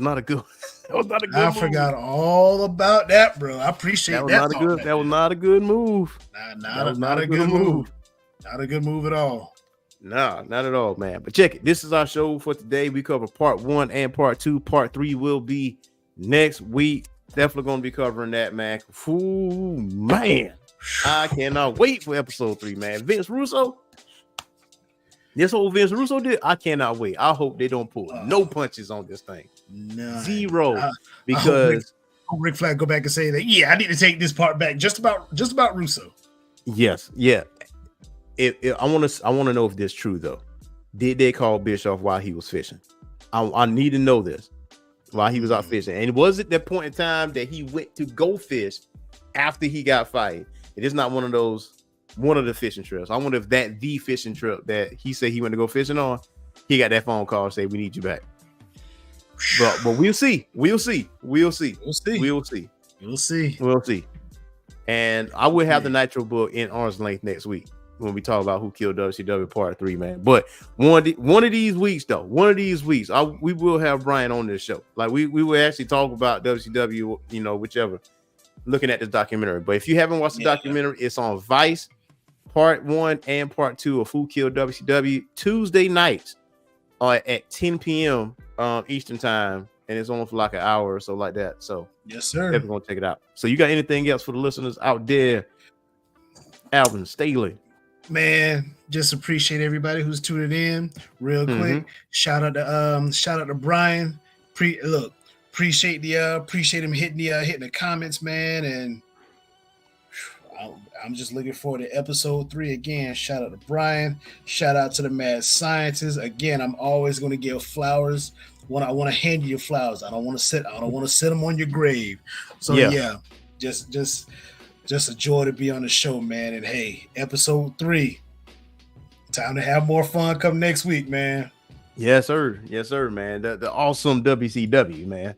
not a good. That was not a good. I forgot all about that, bro. I appreciate that. That was not a good move. Not a good move. Not a good move at all. No, not at all, man. But check it. This is our show for today. We cover part 1 and part 2. Part 3 will be next week. Definitely going to be covering that, man. Ooh, man. I cannot wait for episode 3, man. Vince Russo. This whole Vince Russo did, I cannot wait. I hope they don't pull no punches on this thing. None. Zero. Because I hope Rick Flag go back and say that, I need to take this part back just about Russo. Yes, yeah. I want to know if this is true though. Did they call Bishcoff while he was fishing? I need to know this. While he was out fishing. And was it that point in time that he went to go fish after he got fired? It is not one of the fishing trips. I wonder if the fishing trip that he said he went to go fishing on, he got that phone call and say, we need you back. But we'll see. And I will have the Nitro book in arm's length next week when we talk about who killed WCW part 3, man. But one of these weeks, we will have Brian on this show. Like we will actually talk about WCW, whichever, looking at this documentary. But if you haven't watched the documentary, it's on Vice, part 1 and part 2 of Who Killed WCW, Tuesday nights at 10 p.m. Eastern time. And it's on for like an hour or so like that. So yes, sir. Definitely gonna check it out. So you got anything else for the listeners out there? Alvin Staley. Man, just appreciate everybody who's tuning in real quick. Shout out to Brian. Appreciate him hitting the comments, man. And I'm just looking forward to episode 3 again. Shout out to Brian. Shout out to the mad scientists. Again, I'm always going to give flowers when I want to hand you your flowers. I don't want to sit them on your grave. So just a joy to be on the show, man. And hey, episode 3. Time to have more fun come next week, man. Yes, sir. Yes, sir, man. The awesome WCW, man.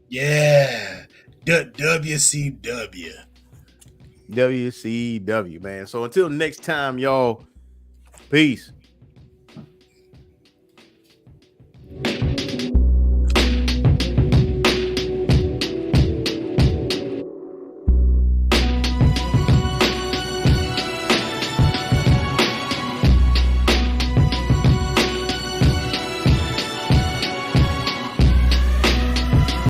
Yeah. WCW. WCW, man. So until next time, y'all, peace.